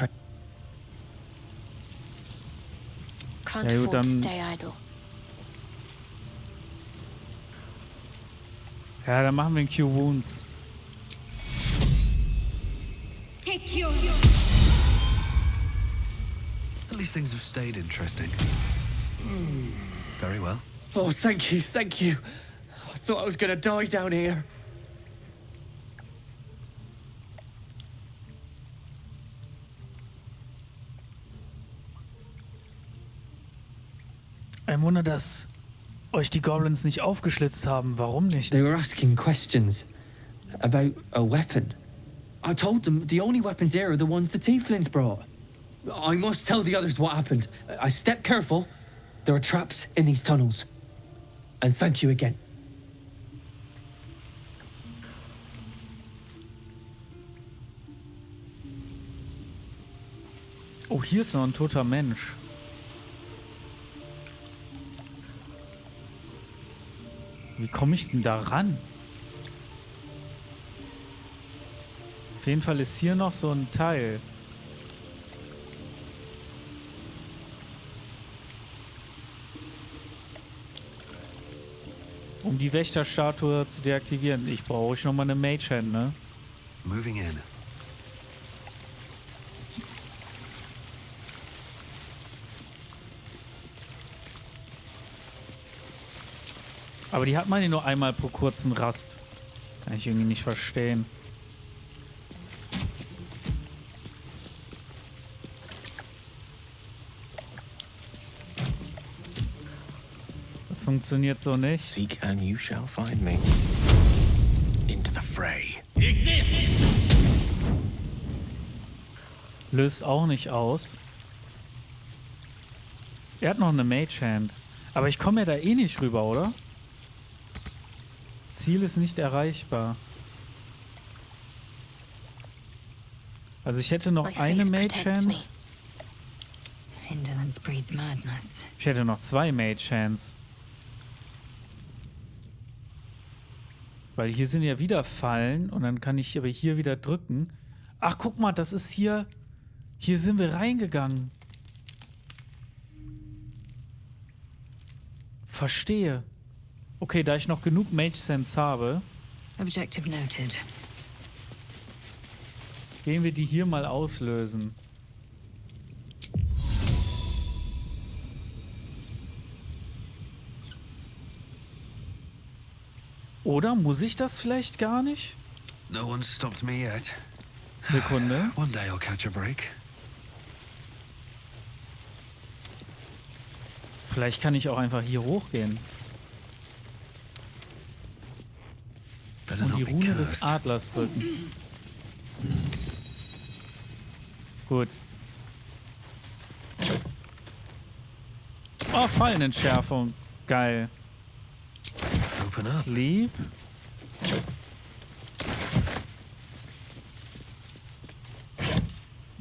[SPEAKER 5] Can't
[SPEAKER 1] Ja, gut,
[SPEAKER 5] afford to
[SPEAKER 1] dann-
[SPEAKER 5] stay idle.
[SPEAKER 1] Ja, dann machen wir einen Q-Wounds.
[SPEAKER 11] Take your...
[SPEAKER 21] At least things have stayed interesting. Very well.
[SPEAKER 3] Oh, thank you, thank you. I thought I was gonna die down here.
[SPEAKER 1] Ein Wunder, dass euch die Goblins nicht aufgeschlitzt haben. Warum nicht?
[SPEAKER 3] They were asking questions about a weapon. I told them the only weapons here are the ones the tieflings brought. I must tell the others what happened. I stepped careful. There are traps in these tunnels. And thank you again.
[SPEAKER 1] Oh, hier ist noch ein toter Mensch. Wie komme ich denn da ran? Auf jeden Fall ist hier noch so ein Teil. Um die Wächterstatue zu deaktivieren. Ich brauche noch mal eine Mage Hand, ne?
[SPEAKER 21] Moving in.
[SPEAKER 1] Aber die hat man ja nur einmal pro kurzen Rast. Kann ich irgendwie nicht verstehen. Das funktioniert so nicht.
[SPEAKER 6] Seek and you shall find me. Into the fray.
[SPEAKER 1] Löst auch nicht aus. Er hat noch eine Mage Hand. Aber ich komme ja da eh nicht rüber, oder? Ziel ist nicht erreichbar. Also ich hätte noch eine Mage Hand.
[SPEAKER 11] Indolence breeds madness.
[SPEAKER 1] Ich hätte noch 2 Mage Hands. Weil hier sind ja wieder Fallen und dann kann ich aber hier wieder drücken. Ach, guck mal, das ist hier... Hier sind wir reingegangen. Verstehe. Okay, da ich noch genug Mage Sense habe,
[SPEAKER 11] Objective noted.
[SPEAKER 1] gehen wir die hier mal auslösen. Oder muss ich das vielleicht gar nicht?
[SPEAKER 21] No one stopped me yet.
[SPEAKER 1] Sekunde.
[SPEAKER 21] One day I'll catch a break.
[SPEAKER 1] Vielleicht kann ich auch einfach hier hochgehen. Und die Rune des Adlers drücken. Gut. Oh, Fallenentschärfung. Geil. Sleep.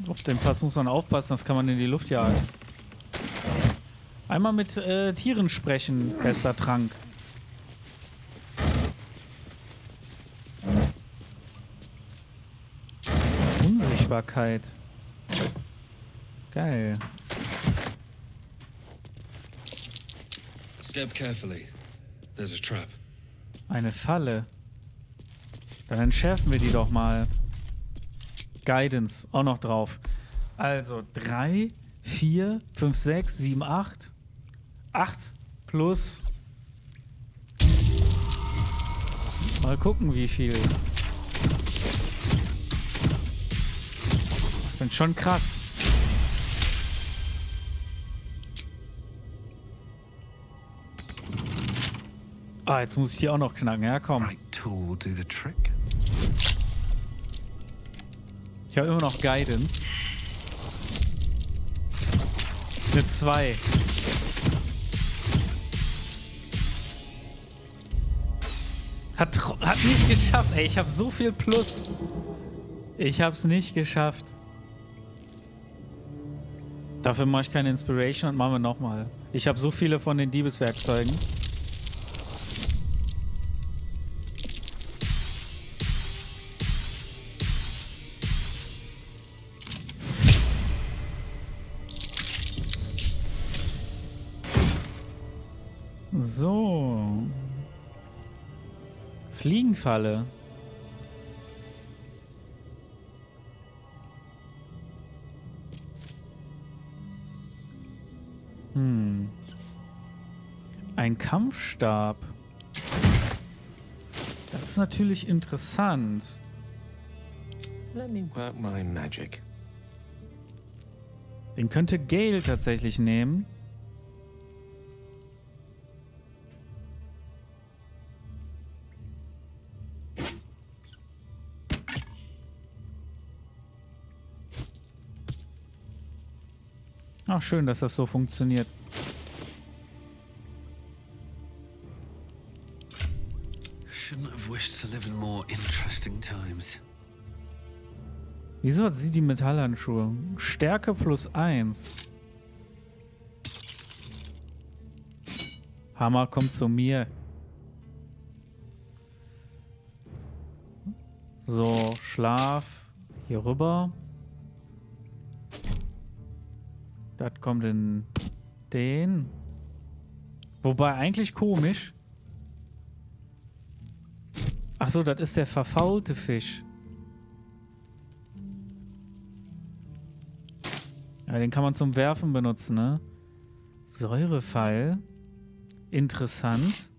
[SPEAKER 1] Auf den Pass muss man aufpassen, das kann man in die Luft jagen. Einmal mit Tieren sprechen, bester Trank. Unsichtbarkeit. Geil.
[SPEAKER 7] Step carefully. There's a trap.
[SPEAKER 1] Eine Falle. Dann entschärfen wir die doch mal. Guidance auch noch drauf. Also 3, 4, 5, 6, 7, 8. 8 plus. Mal gucken, wie viel. Ich bin schon krass. Ah, jetzt muss ich die auch noch knacken. Ja, komm. Ich habe immer noch Guidance. Eine 2. Hat nicht geschafft. Ey, ich habe so viel Plus. Ich habe es nicht geschafft. Dafür mache ich keine Inspiration und machen wir nochmal. Ich habe so viele von den Diebeswerkzeugen. So. Fliegenfalle. Ein Kampfstab. Das ist natürlich interessant.
[SPEAKER 6] Let me work my magic.
[SPEAKER 1] Den könnte Gale tatsächlich nehmen. Ach, schön, dass das so funktioniert.
[SPEAKER 21] Shouldn't have wished to live in more interesting times.
[SPEAKER 1] Wieso hat sie die Metallhandschuhe? Stärke +1. Hammer kommt zu mir. So, Schlaf. Hier rüber. Das kommt in den. Wobei, eigentlich komisch. Ach so, das ist der verfaulte Fisch. Ja, den kann man zum Werfen benutzen, ne? Säurefall. Interessant.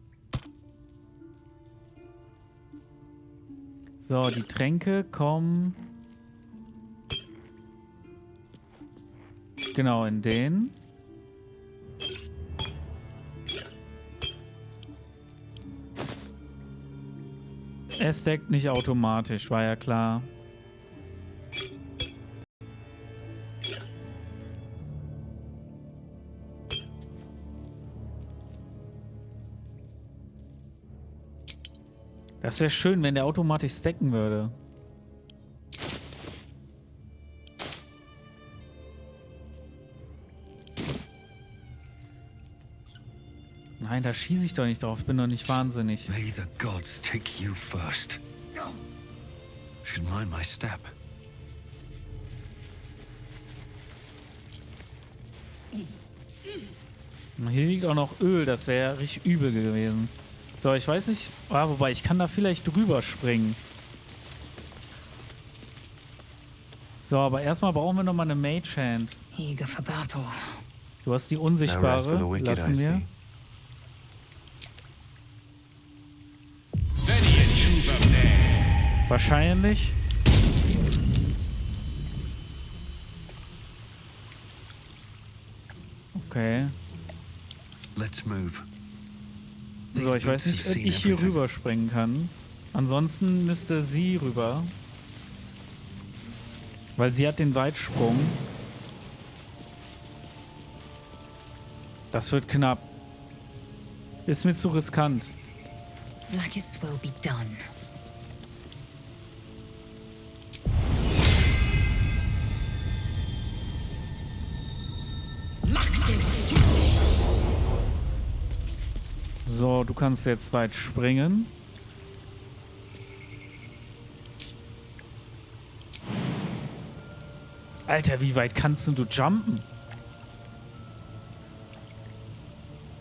[SPEAKER 1] So, die Tränke kommen... Genau, in den. Es deckt nicht automatisch, war ja klar. Das wäre schön, wenn der automatisch stacken würde. Nein, da schieße ich doch nicht drauf. Ich bin doch nicht wahnsinnig.
[SPEAKER 21] May the gods take you first. Should mind my step.
[SPEAKER 1] Hier liegt auch noch Öl. Das wäre richtig übel gewesen. So, ich weiß nicht. Ah, wobei, ich kann da vielleicht drüber springen. So, aber erstmal brauchen wir nochmal eine Mage Hand.
[SPEAKER 14] Eager for battle.
[SPEAKER 1] Du hast die unsichtbare. Lassen wir. Wahrscheinlich. Okay.
[SPEAKER 21] Let's move.
[SPEAKER 1] So, ich weiß nicht, ob ich hier rüber springen kann. Ansonsten müsste sie rüber. Weil sie hat den Weitsprung. Das wird knapp. Ist mir zu riskant.
[SPEAKER 11] Like it will be done.
[SPEAKER 1] So, du kannst jetzt weit springen. Alter, wie weit kannst du jumpen?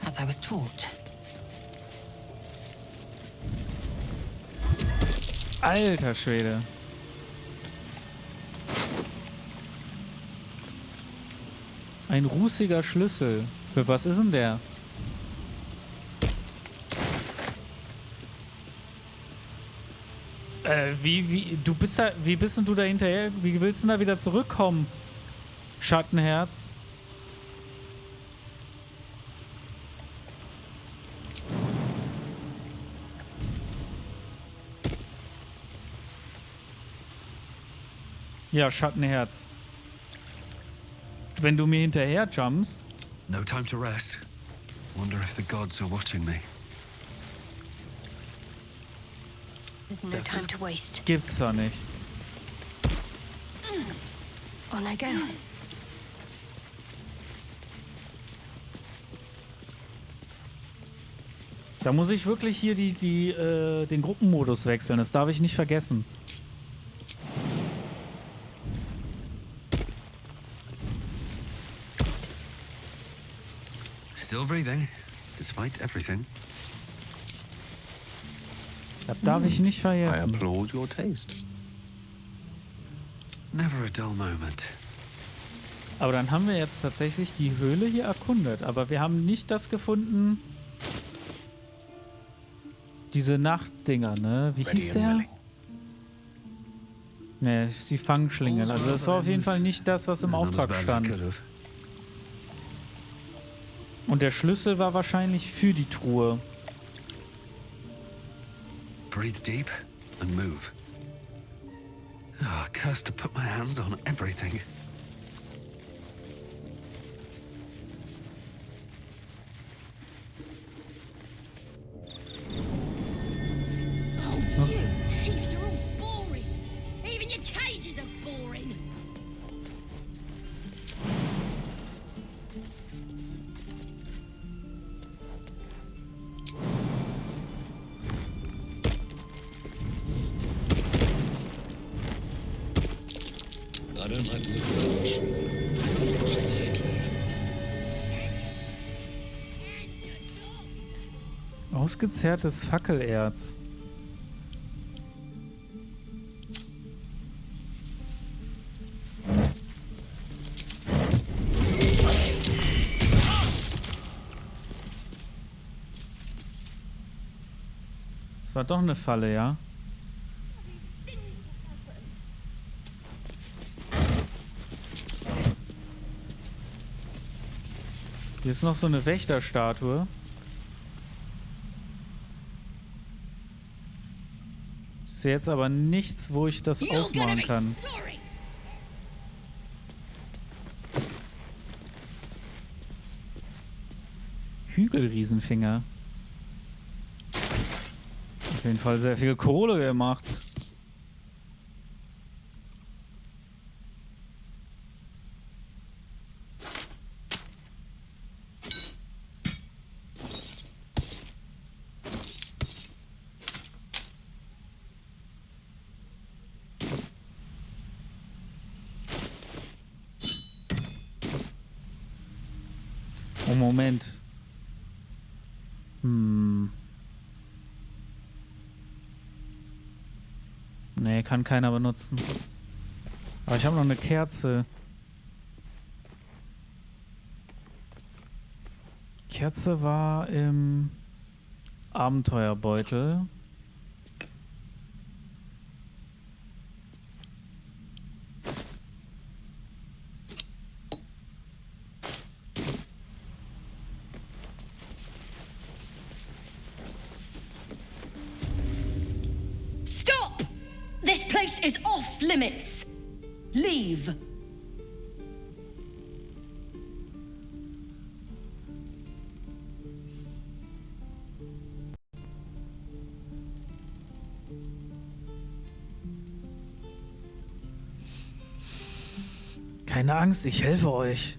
[SPEAKER 14] As I was taught.
[SPEAKER 1] Alter Schwede. Ein rußiger Schlüssel. Für was ist denn der? Du bist da, wie bist denn du da hinterher? Wie willst du denn da wieder zurückkommen? Schattenherz. Ja, Schattenherz. Wenn du mir hinterher jumpst.
[SPEAKER 21] No time to rest. Wonder if the gods are watching me.
[SPEAKER 5] There's no time to waste.
[SPEAKER 1] Gibt's doch nicht.
[SPEAKER 5] On I go.
[SPEAKER 1] Da muss ich wirklich hier den Gruppenmodus wechseln. Das darf ich nicht vergessen.
[SPEAKER 21] Still breathing, despite everything.
[SPEAKER 1] Das darf ich nicht vergessen.
[SPEAKER 6] I applaud your taste.
[SPEAKER 21] Never a dull moment.
[SPEAKER 1] Aber dann haben wir jetzt tatsächlich die Höhle hier erkundet. Aber wir haben nicht das gefunden. Diese Nachtdinger, ne? Wie hieß der? Ne, die Fangschlingen. Also das war auf jeden Fall nicht das, was im Auftrag stand. Und der Schlüssel war wahrscheinlich für die Truhe.
[SPEAKER 21] Breathe deep and move. Oh, cursed to put my hands on everything. don't like the look of her. I should stay clear.
[SPEAKER 1] Ausgezerrtes Fackelerz. Das war doch eine Falle, ja? Hier ist noch so eine Wächterstatue. Ich sehe jetzt aber nichts, wo ich das ausmachen kann. Hügelriesenfinger. Auf jeden Fall sehr viel Kohle gemacht. Oh, Moment. Nee, kann keiner benutzen. Aber ich habe noch eine Kerze. Kerze war im Abenteuerbeutel.
[SPEAKER 5] This place is off limits. Leave.
[SPEAKER 1] Keine Angst, ich helfe euch.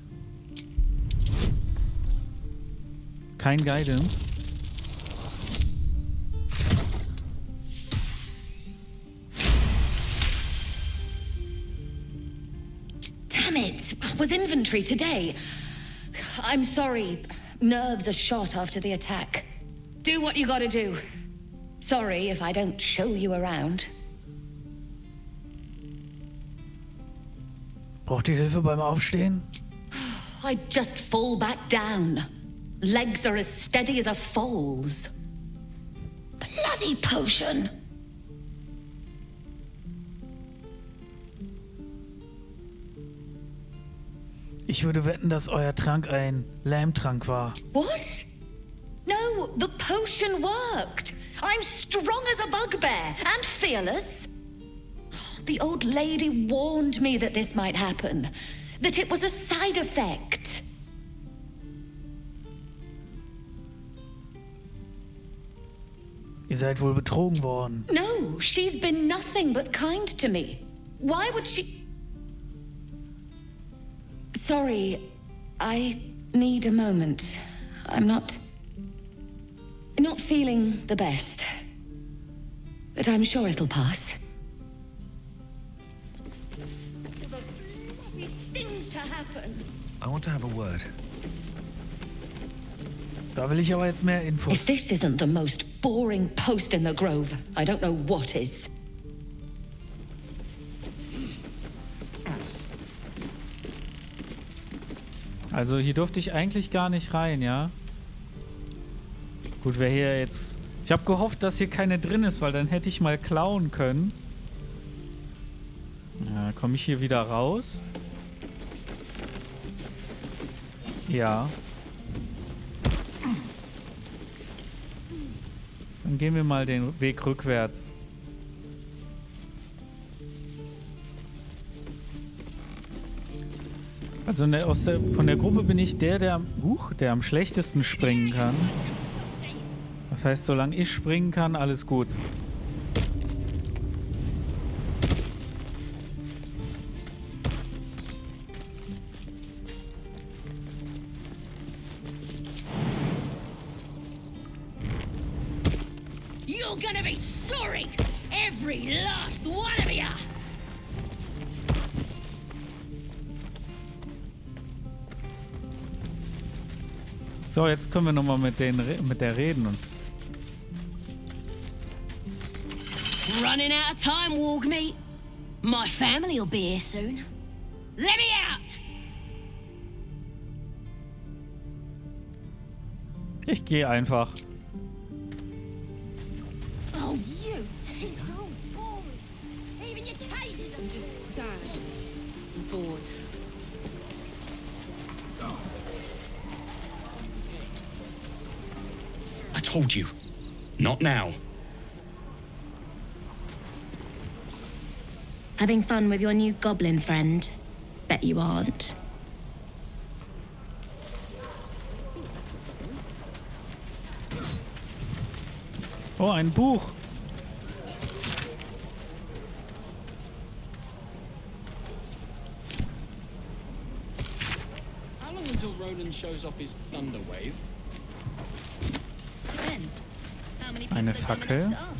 [SPEAKER 1] Kein Guidance.
[SPEAKER 5] Was inventory today. I'm sorry. Nerves are shot after the attack. Do what you gotta do. Sorry if I don't show you around.
[SPEAKER 1] Braucht ihr Hilfe beim Aufstehen?
[SPEAKER 5] I just fall back down. Legs are as steady as a foal's. Bloody potion.
[SPEAKER 1] Ich würde wetten, dass euer Trank ein Lärmtrank war.
[SPEAKER 5] What? No, the potion worked. I'm strong as a bugbear and fearless. The old lady warned me that this might happen, that it was a side effect.
[SPEAKER 1] Ihr seid wohl betrogen worden.
[SPEAKER 5] No, she's been nothing but kind to me. Why would she... Sorry, I need a moment. I'm not feeling the best. But I'm sure it'll pass. Things to happen.
[SPEAKER 21] I want to have a word.
[SPEAKER 1] Da will ich aber jetzt mehr Infos.
[SPEAKER 5] If this isn't the most boring post in the Grove, I don't know what is.
[SPEAKER 1] Also hier durfte ich eigentlich gar nicht rein, ja? Gut, wer hier jetzt... Ich habe gehofft, dass hier keine drin ist, weil dann hätte ich mal klauen können. Ja, komme ich hier wieder raus? Ja. Dann gehen wir mal den Weg rückwärts. Also von der Gruppe bin ich der am schlechtesten springen kann. Das heißt, solange ich springen kann, alles gut.
[SPEAKER 5] You're gonna be sorry, every last one of you.
[SPEAKER 1] So, jetzt können wir nochmal mit der reden. Und
[SPEAKER 5] Running out of time, Wargmeat. My family will be here soon. Let me out!
[SPEAKER 1] ich gehe einfach.
[SPEAKER 5] Oh, you! It's so boring. Even your cages are just sad. I'm bored.
[SPEAKER 2] I told you. Not now.
[SPEAKER 5] Having fun with your new goblin friend? Bet you aren't.
[SPEAKER 1] Oh, ein Buch.
[SPEAKER 4] How long until Roland shows off his thunder wave?
[SPEAKER 8] Depends. How many people
[SPEAKER 1] Eine
[SPEAKER 8] are dumb
[SPEAKER 1] Fackel.
[SPEAKER 8] enough to ask?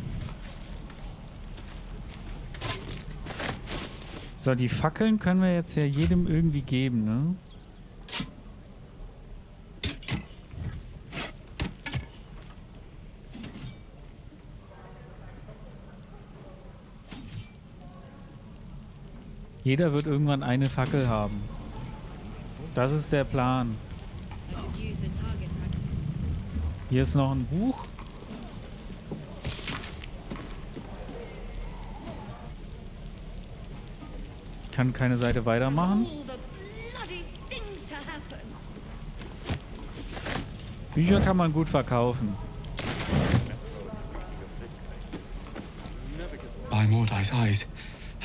[SPEAKER 1] So, die Fackeln können wir jetzt ja jedem irgendwie geben, ne? Jeder wird irgendwann eine Fackel haben. Das ist der Plan. Hier ist noch ein Buch. Ich kann keine Seite weitermachen. Bücher kann man gut verkaufen.
[SPEAKER 2] By Mordai's eyes.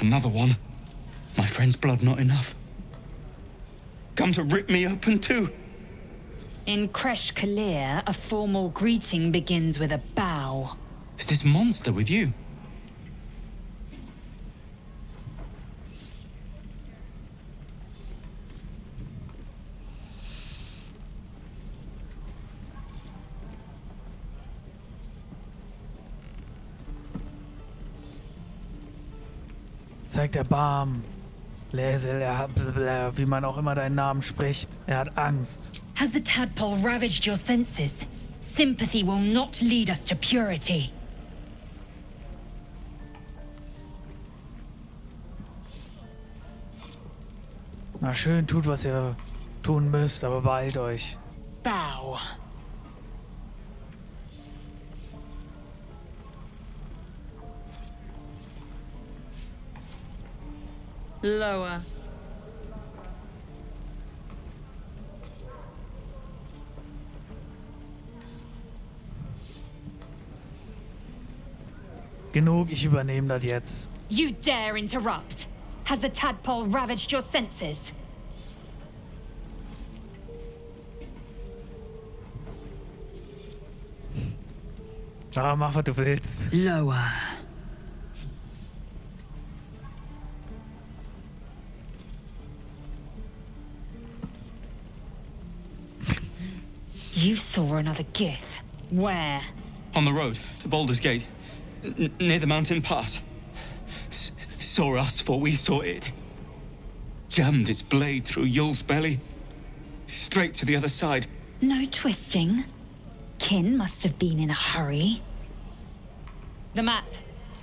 [SPEAKER 2] Another one. My friend's blood not enough. Come to rip me open too.
[SPEAKER 22] In Kresh Kalir, a formal greeting begins with a bow.
[SPEAKER 2] Is this monster with you?
[SPEAKER 1] Zeigt Erbarmen. Läsel, wie man auch immer deinen Namen spricht. Er hat Angst.
[SPEAKER 22] Has the tadpole ravaged your senses? Sympathy will not lead us to purity.
[SPEAKER 1] Na schön, tut, was ihr tun müsst, aber beeilt euch.
[SPEAKER 22] Bow. Lower.
[SPEAKER 1] Genug, ich übernehme das jetzt.
[SPEAKER 22] You dare interrupt? Has the tadpole ravaged your senses?
[SPEAKER 1] Ah, mach, was du willst.
[SPEAKER 22] Lower. You saw another Gith. Where?
[SPEAKER 2] On the road to Baldur's Gate, near the mountain pass. Saw us for we saw it. Jammed its blade through Yul's belly. Straight to the other side.
[SPEAKER 22] No twisting. Kin must have been in a hurry. The map.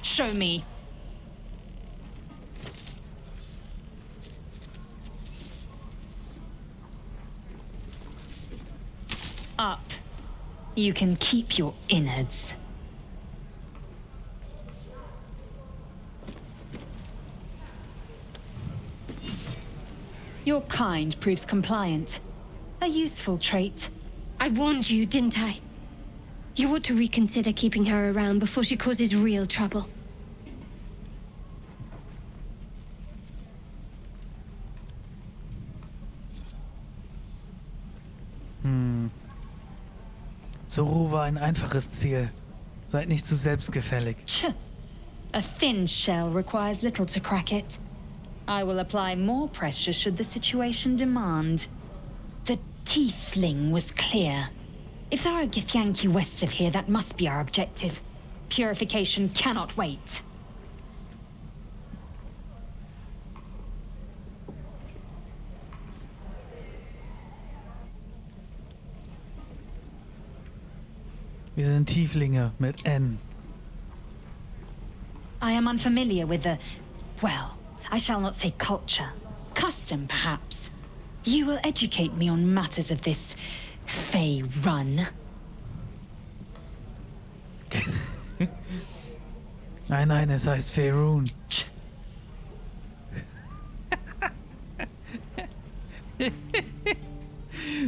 [SPEAKER 22] Show me. Up. You can keep your innards. Your kind proves compliant. A useful trait.
[SPEAKER 16] I warned you, didn't I? You ought to reconsider keeping her around before she causes real trouble.
[SPEAKER 1] Zoro war ein einfaches Ziel. Seid nicht zu selbstgefällig.
[SPEAKER 22] A thin shell requires little to crack it. I will apply more pressure should the situation demand. The Tiefling was clear. If there are Githyanki west of here, that must be our objective. Purification cannot wait.
[SPEAKER 1] Wir sind Tieflinge mit N.
[SPEAKER 22] I am unfamiliar with the, well, I shall not say culture. Custom, perhaps. You will educate me on matters of this Fey run.
[SPEAKER 1] Nein, es heißt Faerun.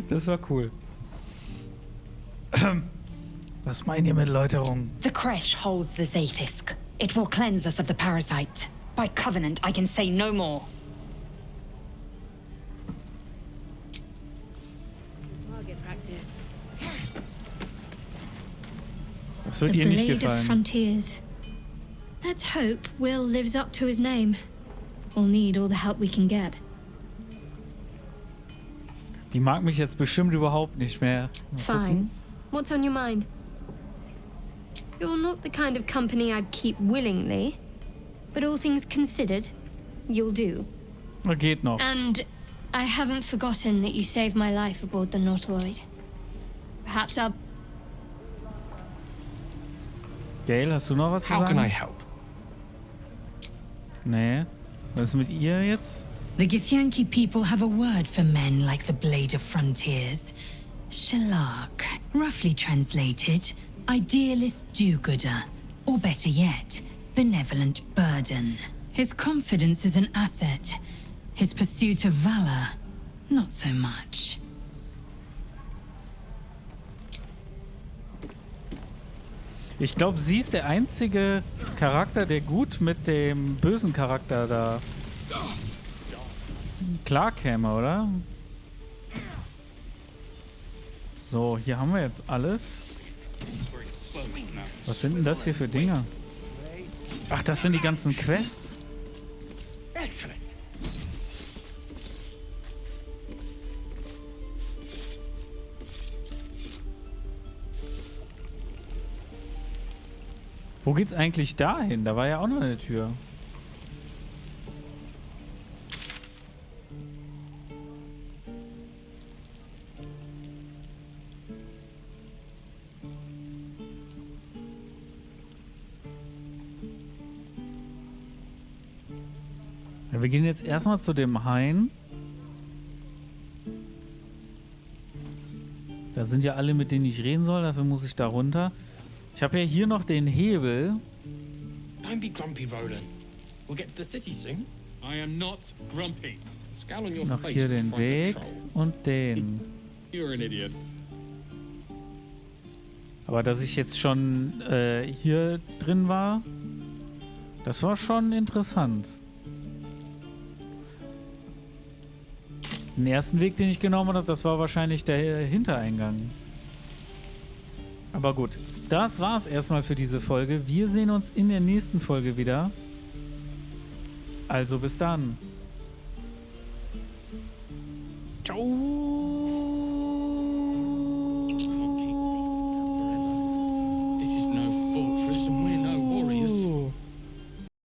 [SPEAKER 1] Das war cool. Was meint ihr mit Läuterung?
[SPEAKER 22] The creche holds the Zaithisk. It will cleanse us of the parasite. By covenant, I can say no more.
[SPEAKER 16] Target practice.
[SPEAKER 1] Das wird ihr nicht
[SPEAKER 9] Blade of
[SPEAKER 1] gefallen.
[SPEAKER 9] Frontiers. Let's hope Will lives up to his name. We'll need all the help we can get.
[SPEAKER 1] Die mag mich jetzt bestimmt überhaupt nicht mehr. Mal
[SPEAKER 9] Fine.
[SPEAKER 1] gucken.
[SPEAKER 9] What's on your mind? You're not the kind of company I'd keep willingly, but all things considered, you'll do.
[SPEAKER 1] Geht noch.
[SPEAKER 9] And I haven't forgotten that you saved my life aboard the Nautiloid. Perhaps I'll...
[SPEAKER 1] Gail, hast du noch was zu
[SPEAKER 18] How
[SPEAKER 1] sagen?
[SPEAKER 18] can I help?
[SPEAKER 1] Nee. Was ist mit ihr jetzt?
[SPEAKER 11] The Githyanki people have a word for men like the Blade of Frontiers. Shalak. Roughly translated, idealist do-gooder. Or better yet, benevolent burden. His confidence is an asset. His pursuit of valor, not so much.
[SPEAKER 1] Ich glaube, sie ist der einzige Charakter, der gut mit dem bösen Charakter da klarkäme, oder? So, hier haben wir jetzt alles. Was sind denn das hier für Dinger? Ach, das sind die ganzen Quests.
[SPEAKER 21] Excellent.
[SPEAKER 1] Wo geht's eigentlich dahin? Da war ja auch noch eine Tür. Ja, wir gehen jetzt erstmal zu dem Hain. Da sind ja alle, mit denen ich reden soll. Dafür muss ich da runter. Ich habe ja hier noch den Hebel.
[SPEAKER 4] Don't be grumpy, Roland. We'll get to the city soon.
[SPEAKER 15] I am not grumpy.
[SPEAKER 4] Scowl on your
[SPEAKER 1] Noch
[SPEAKER 4] face.
[SPEAKER 1] hier
[SPEAKER 4] to
[SPEAKER 1] den
[SPEAKER 4] find
[SPEAKER 1] Weg
[SPEAKER 4] the troll.
[SPEAKER 1] und den.
[SPEAKER 15] You're an idiot.
[SPEAKER 1] Aber dass ich jetzt schon hier drin war, das war schon interessant. Den ersten Weg, den ich genommen habe, das war wahrscheinlich der Hintereingang. Aber gut, das war's erstmal für diese Folge. Wir sehen uns in der nächsten Folge wieder. Also bis dann. Ciao.